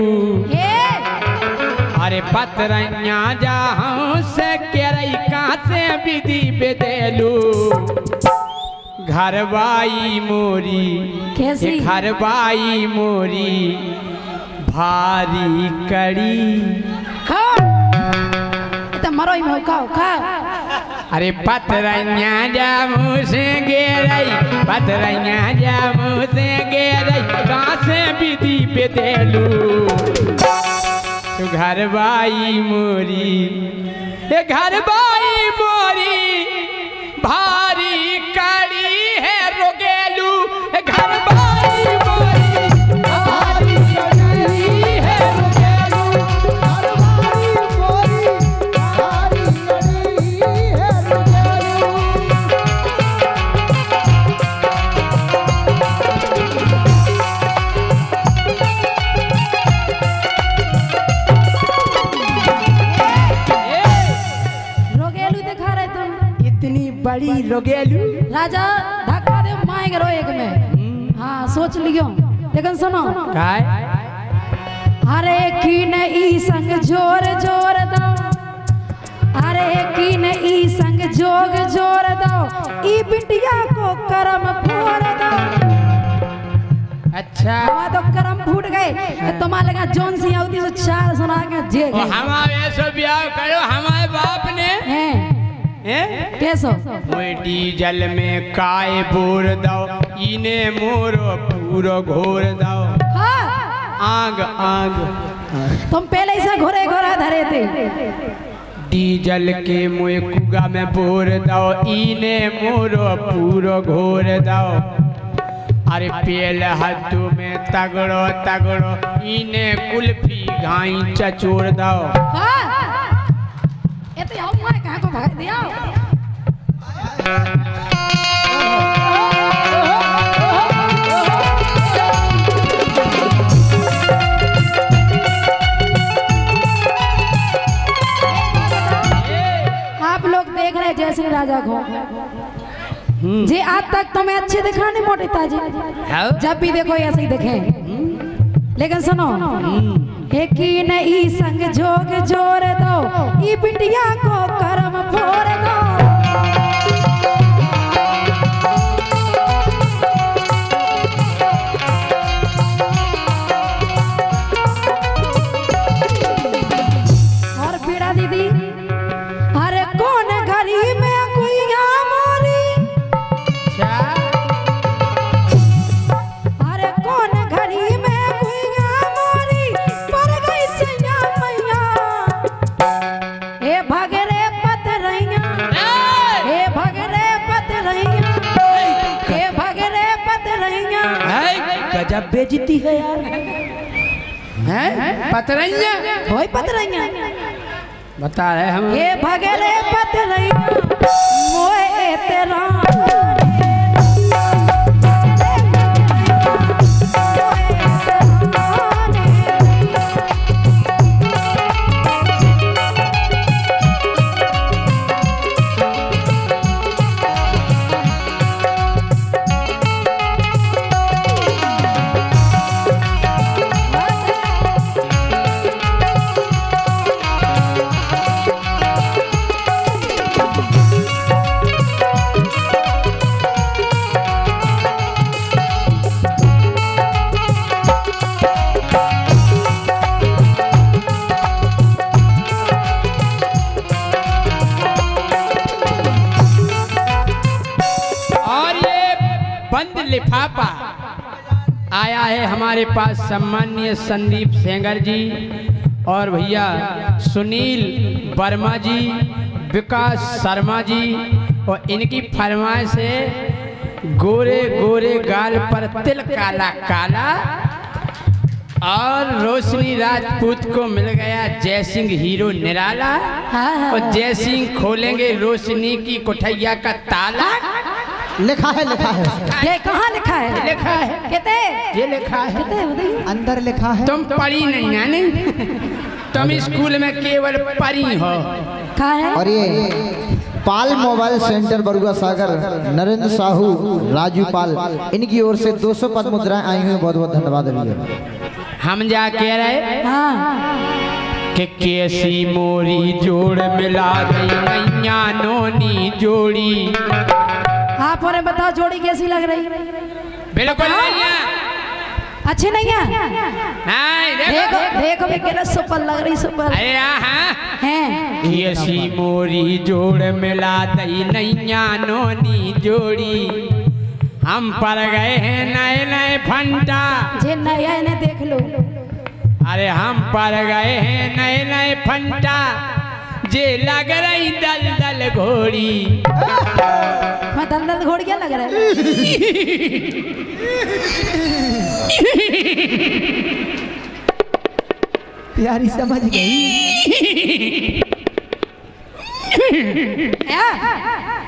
अरे पतरैया जा हमसे के रही, कहाँ से विधि बेदेलू। घरबाई मोरी कैसी? ये घरबाई मोरी भारी कड़ी। खाओ तो मरो ही में खाओ खाओ। अरे पतरैया जामू से गेरई, पतरैया जामू से गेरई, कहाँ से विधि पे देलू तो घरबाई मोरी, ये घरबाई मोरी भारी कड़ी है रोगेलू, घरबाई मोरी भारी कड़ी है रोगेलू। रोगेलू दिखा रहे तुम। इतनी बड़ी रोगेलू। राजा धक्का दे माएंगे रो एक में। हाँ सोच लियो लेकिन सुनो। काय? अरे की न ई संग जोर जोर दो, अरे की न ई संग जोग जोर दो, ई बिटिया को करम फोड़ दो। अच्छा हमारा तो करम फूट गए। तुम्हारे लगा जोन सी आवती तो चार सुना के जे ओ हमारे ऐसा ब्याह करो हमारे बाप ने हैं कैसो मोए डीजल में काय बोर दो, इने मोरो पूरो घोर दो। हाँ आग आग तुम पहले ही से घोरे घोरा धरे थे। डीजल के मोए कुगा में बोर दो, इने मोरो पूरो घोर दो। अरे पेल हद्दू में तगड़ो तगड़ो, इने कुल्फी घाई चचोर दो। हाँ ये तो हम मार कहाँ को भगा दिया। आप लोग देख रहे हैं जयसिंह राजा को जी, आज तक तुम्हें अच्छे दिखा नहीं मोटे ताजी, जब भी देखो ऐसे ही दिखे। लेकिन सुनो एक ही नहीं संग जोग जोर दो, ई बिटिया को करम फोड़ दो। और पीड़ा दीदी अरे कौन घड़ी में कुइया मोरी, अरे कौन घड़ी में कुइया मोरी पर गई सैया मैया। हे भगरे पतरैया, हे भगरे पतरैया, हे भगरे पतरैया। गजब बेइज्जती है यार। हैं पतरैया होई पतरैया, बता रहे हम। हे भगरे पतरैया मोए तेरा लिफाफा आया है हमारे पास सम्माननीय संदीप सेंगर जी और भैया सुनील वर्मा जी, विकास शर्मा जी, और इनकी फरमाइश है गोरे गोरे गाल पर तिल काला काला। और रोशनी राजपूत को मिल गया जयसिंह हीरो निराला, और जयसिंह खोलेंगे रोशनी की कोठैया का ताला। लिखा है ये कहाँ लिखा है? लिखा है कहते ये लिखा है अंदर लिखा है। तुम पढ़ी नहीं है नहीं, तुम स्कूल में केवल पढ़ी हो। कहाँ है? और ये पाल मोबाइल सेंटर बरुआ सागर, नरेंद्र साहू, राजू पाल, इनकी ओर से 200 पद मुद्राएं आई हुई, बहुत बहुत धन्यवाद भैया। हम जा कह रहे हाँ कि कैसी मोरी जोड़ मिला गई नैया नोनी जोड़ी। आप और बताओ जोड़ी कैसी लग रही? बिल्कुल नहीं है। अच्छी नहीं है? नहीं देखो देखो देखो भी कितना सुपर लग रही, सुपर अरे हाँ हैं। ये सी मोरी जोड़ मिला दई नैया नोनी जोड़ी हम पर गए हैं नए नए फंटा। जे नया इन्हें देख लो। अरे हम पर गए हैं नए नए फंटा जे लग रही दल दल घोड़ी। मैं दल दल घोड़ क्या लग रहा है? प्यारी समझ गई।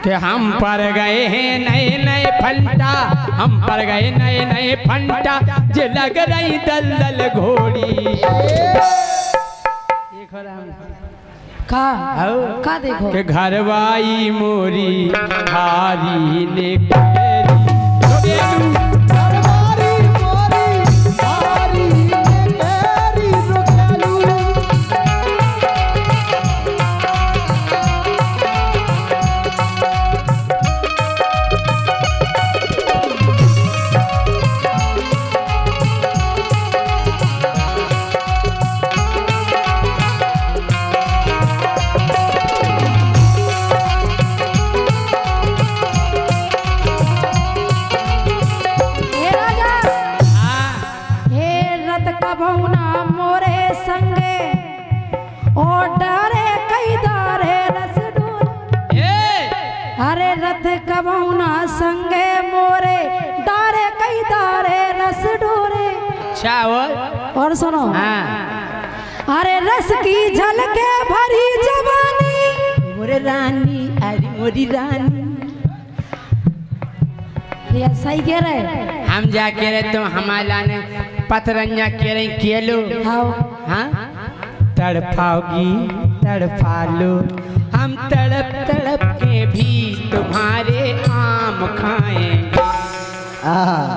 कि हम पर गए हैं नए नए फंटा, हम पर गए नए नए फंटा जे लग रही दल दल घोड़ी। का देखो के घरवाई मोरी हारी ने हमारी मोरी हारी ने तेरी रुकालू। हे राजा, हे रत कबहुना मोरे संगे ओ डरे कई दारे रस डोर। अरे रथ कबहुना संगे मोरे डारे कई दारे रस डोरे। और सुनो अरे रस की झलके भरी जवानी मोरे रानी, अरे मोरी रानी। ये सही कह रहे। हम जा के रहे तो हमारा ने पतरंजा के रही केलो हाँ हाँ तड़पाओगी तड़पा लो हम तड़प तड़प के भी तुम्हारे आम खाएंगे।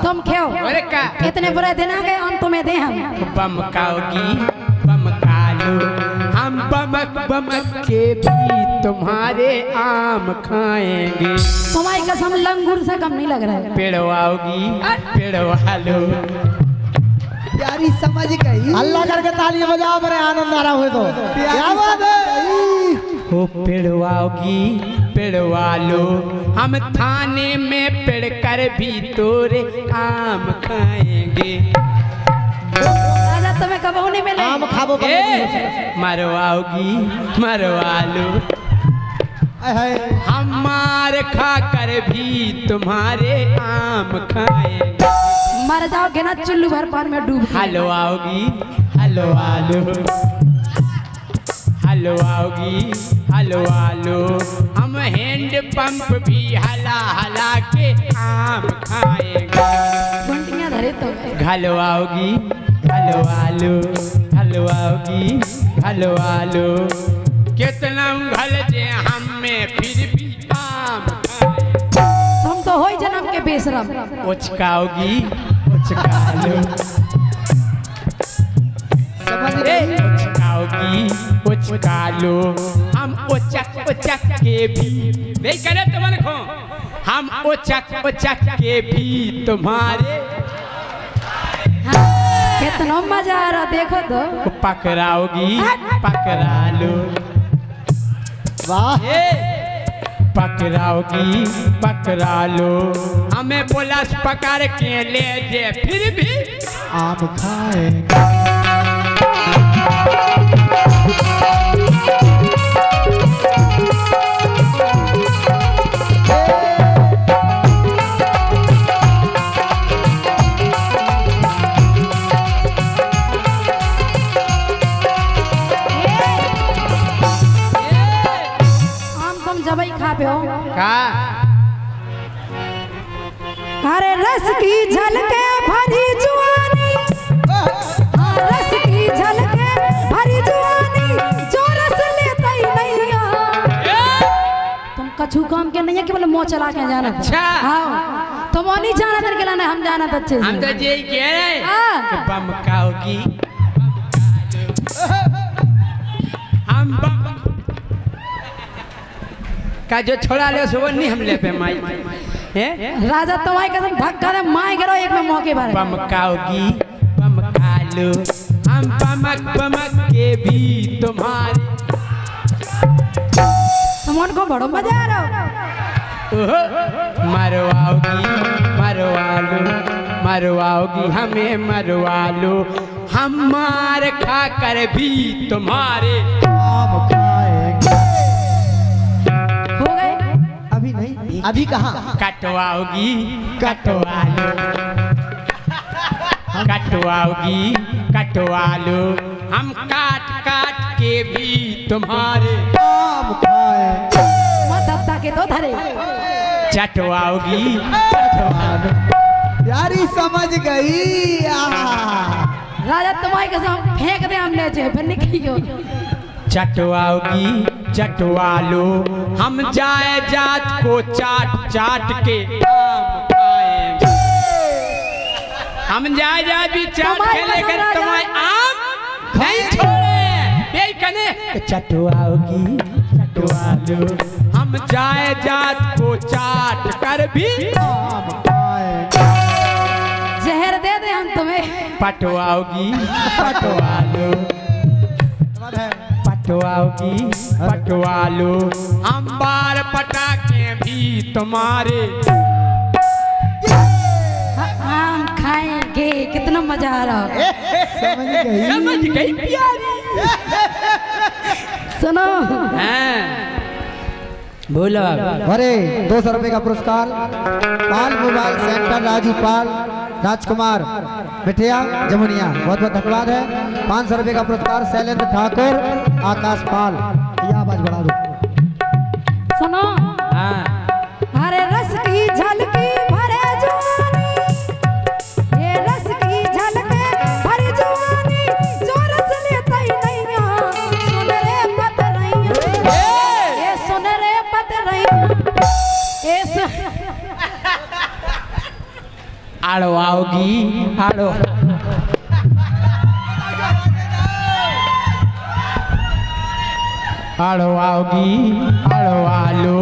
तुम क्यों अरे का इतने बुरे दिन आ गए, हम तुम्हें दे हम बमकाओगी बमका लो हम बमक बमक के भी तुम्हारे आम खाएंगे। तुम्हारी कसम लंगूर से कम नहीं लग रहा है। पेड़वाओगी पेड़वा लो प्यारी समझ गई। अल्लाह करके तालियां बजाओ, मेरे आनंद आ रहा हुए तो क्या बात है। हो पेड़वाओगी पेड़वा लो हम थाने में पेड़ कर भी तोरे आम खाएंगे। राजा तुम्हें कबहू नहीं मिले। आम खाबो मरवाओगी मरवा लो हम मार खा कर भी तुम्हारे आम खाएंगे। मर जाओगे ना चुल्लू भर पानी में डूब के। हलवाओगी हलवा लो हलवाओगी हलवा लो हम हैंड पंप भी हला हला के आम खाएंगे। घंटियां धरे तो हलवाओगी हलवा लो हलवाओगी हलवा लो कितना उघल जे हम में फिर भी आम खाएंगे। हम तो हो ही जन्म के बेशरम। उचकाओगी उचका लो समझ गई। उचकाओगी उचका लो हम उचक उचक के भी नहीं करे तुम खो हम उचक उचक के भी तुम्हारे कितना मजा आ रहा देखो तो। पकड़ाओगी पकड़ा लो वाह पकड़ाओगी पकड़ा लो हमें पुलिस पकड़ के ले जे फिर भी आम खाएंगे। आम तुम जबई खा पे हो। का अरे रस की झलके भरी जुआनी, हाँ, रस की झलके भरी जुआनी जो रस लेता ही नहीं आ। तुम कछु काम के नहीं है कि बोले मुँह चला के जाना था। अच्छा। हाँ तुम वो नहीं जाना था के हम जाना था अच्छे से। हम तो यही कह रहे हाँ। कि बमकाओगी हम बम का जो छोड़ा ले सो नहीं हम ले पे माई हैं राजा तुम्हारी कसम धक्का दे माय करो एक में मौके पर बमकाओगी बमका लो हम बमक बमक के भी तुम्हारे तुम को बड़ो मजा आ रहा ओहो, मरवाओगी मरवा लो मरवाओगी हमें मरवा लो हम मार खा कर भी तुम्हारे आम खाएंगे। हो गए अभी नहीं, अभी कहाँ? कटवाओगी कटवा लो कटवाओगी कटवा लो हम काट काट के भी तुम्हारे आम खाएंगे। मत हफ्ता के तो धरे चटवाओगी यारी समझ गई। राजा तुम्हारी कसम फेंक दे हमने जे फिर निकलियो चटवाओगी चटवा लो हम जाए जात को चाट चाट के आम खाएंगे हम जाए जात भी चाट के लेकर तुम्हारे आम नहीं छोड़े बेकने चटवाओगी चटवा लो हम जाए जात को चाट कर भी आम खाएंगे। जहर दे दे हम तुम्हें पटवाओगी पटवा लो पटवाओगी पटवा लो हम बार पटाखे भी तुम्हारे आम खाएंगे कितना मजा आ रहा होगा समझ गई। समझ गई प्यारी सुनो हैं बोलो अरे 200 रुपए का पुरस्कार पाल मोबाइल सेंटर राजू पाल राजकुमार मिठिया जमुनिया, बहुत बहुत धन्यवाद है। 500 रुपए का पुरस्कार शैलेंद्र ठाकुर आकाश पाल। ये आवाज बढ़ा दो। सुनो हाँ हरे रस की झलकी भरे जवानी ये रस की झलके भरे जवानी जो रस लेता ही नहीं यहाँ सुन रे पत रही ये सुन रे पत रही ये आड़वाओगी आड़ो आड़वाओगी आड़वा लो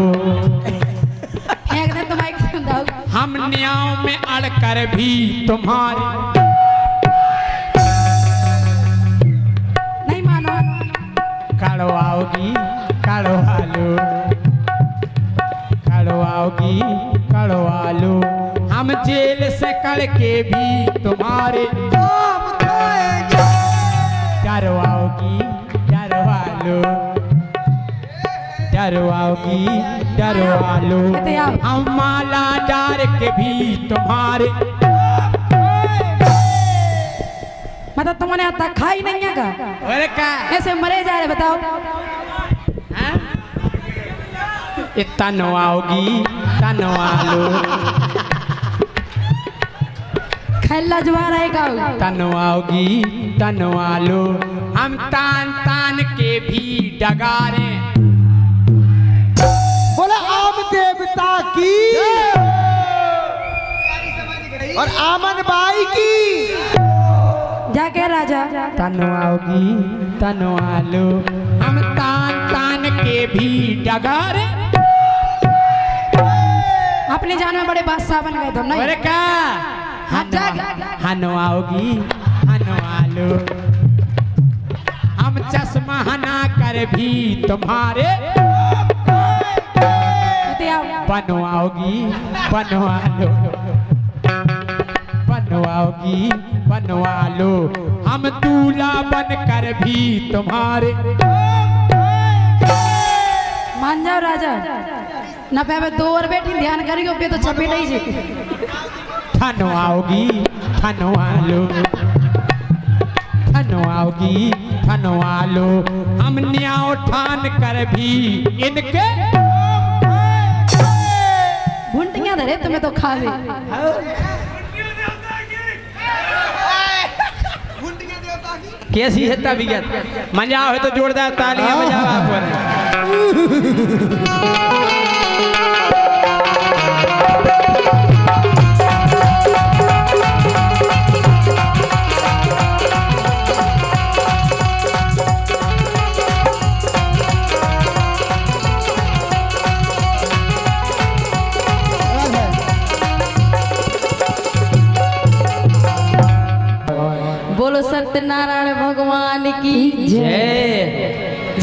एक दिन तुम्हारी कसम दाऊ हम न्याव में अड़कर भी तुम्हारे नहीं मानो कड़वाओगी कड़वा लो कड़वाओगी कड़वा लो हम जेल से कड़ के भी तुम्हारे डरवाओगी डरवा लो डरवाओगी डरवा लो हम माला डार के भी तुम्हारे मतलब तुमने आता खाई नहीं है का अरे का ऐसे मरे जा रहे बताओ तनवाओगी तनवा लो खैला जुआ रहेगा तनवाओगी तनवा लो हम तान तान के भी डगारे बोला आम देवता की और आमन बाई की। जाके राजा तनवाओगी तनवा लो हम तान तान के भी डगारे अपनी जान में बड़े बादशाह बन गए तुम नहीं अरे का हनवाओगी हनवा लो हम चश्मा हना कर भी तुम्हारे बनवाओगी बनवा लो बनवाओगी बनवा लो हम दूल्हा बन कर भी तुम्हारे मान जाओ राजा ना पे दो और बेटी ध्यान करियो पे तो चपेट ही जी थनवाओगी थनवा लो थनवाओगी थनवा लो हम न्याव ठान कर भी इनके भुंटियां धरे तुम्हें तो खावे कैसी है तबीयत मजा हो तो जोरदार तालियां बजाओ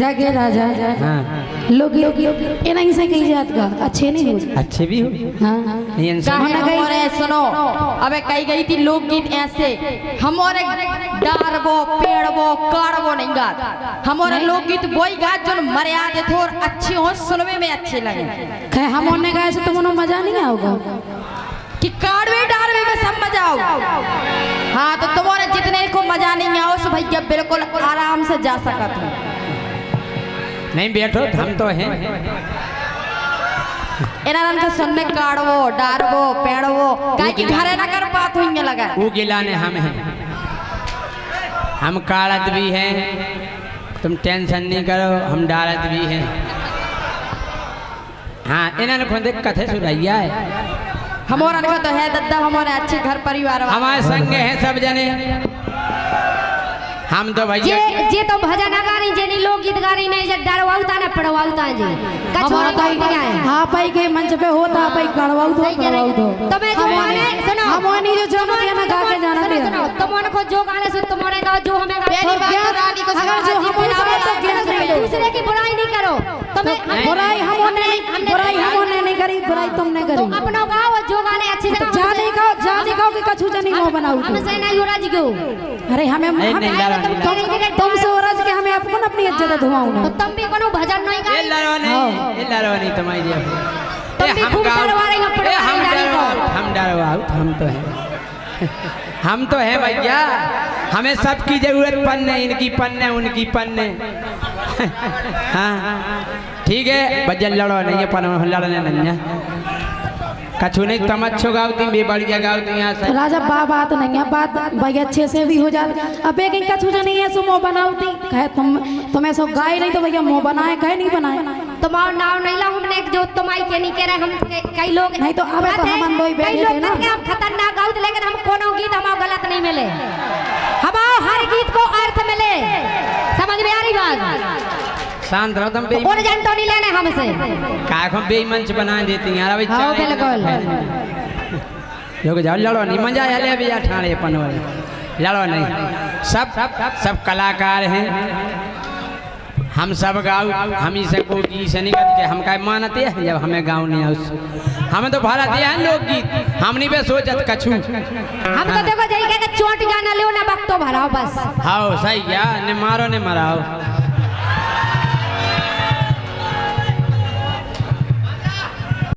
जाके राजा लोग ये नहीं से कही जात का अच्छे नहीं हो अच्छे भी हो हाँ हमारे सुनो अबे कही गई थी लोकगीत ऐसे हमारे डारबो पेड़बो काड़बो नहीं गात हमारे लोकगीत वही गात जो मर्यादित हो और अच्छे हो सुनने में अच्छे लगे हम उन्होंने गाए से तो मनो मजा नहीं आओगा कि काड़वे डारवे में सब मजा आओ हाँ तो तुम्हारे जितने को मजा नहीं आओ सो भैया बिल्कुल आराम से जा सकत हो नहीं बैठो हम तो हैं इन्हें के सुनने काड़वो डारवो पेड़वो काहे कि घरे ना कर पात हुई लगा वो गिलाने हम हैं हम काड़त भी हैं तुम टेंशन नहीं करो हम डालत भी हैं हाँ इन्होंने खुद दिक्कत है सुनाइया है हमारा का तो है दद्दा हमारे अच्छे घर परिवार वाले हमारे संग हैं सब जने हम तो भैया जे तो भजन गारी जे नहीं लोकगीत गारी नहीं जे डरवाउता ना पड़वाउता जी हमारा तो हाँ पाई के मंच पे होता पाई गड़वाऊ तो गड़वाऊ तो तुम्हें जो गाने सुनो हमारी जो जन्म दिया ना गा के जाना दिया सुनो तुमने को जो गाने सुन तुम्हारे गाओ जो हमें पहली बात रानी को अगर जो हमारे दूसरे की बुराई नहीं करो तुम्हें बुराई हमने नहीं करी बुराई तुमने करी तो अपना गाओ जो गाने अच्छे से जा दिखाओ कि कछु जनी वो बनाऊ हम से नहीं हो राज को अरे हमें तुम से हो राज के हमें अपन अपनी इज्जत धुआऊं तो तुम भी कोनो भजन नहीं गाओ ये लड़ो नहीं तुम्हारी जी तुम भी खूब डरवारे हम पड़वाई हम डरवाओ हम तो हैं भैया हमें सबकी जरूरत पन्ने इनकी पन्ने उनकी पन्ने हाँ ठीक है बजल लड़ो नहीं है पर लड़ने नहीं है कछु नहीं तुम अच्छो गाओती बे बढ़िया गाओती यहाँ से राजा बात नहीं है बात भाई अच्छे से भी हो जाती अब एक कछु जो नहीं है सो मुँह बनाऊती कहे तुम्हें सो गाय नहीं तो भैया मुँह बनाए कहे नहीं बनाए तुम्हारा नाम नहीं ला हमने जो तुम्हारी के नहीं कह रहे हम कई लोग नहीं तो अब तो हम दो ही कई लोग कहते हैं हम खतरनाक गाउत लेकिन हम कोनो गीत हमारा गलत नहीं मिले हमारा हर गीत को अर्थ मिले समझ में आ रही बात शांत रहो तुम और जान तो नहीं लेने हमसे काहे हम बेईमान बना देती हैं यार भाई हाँ बिल्कुल लोग जाओ लड़ो नहीं मजा आ ले भैया ठाणे अपन वाले लड़ो नहीं सब कलाकार हैं हम सब गाँव हम ही से कोई से नहीं करते हम का मानते हैं जब हमें गाँव नहीं है हमें तो भरा दिया है लोकगीत हम नहीं बे सोचत कछु हम तो देखो जई के चोट गाना लो ना वक्त तो भराओ बस हाँ सही क्या ने मारो ने मराओ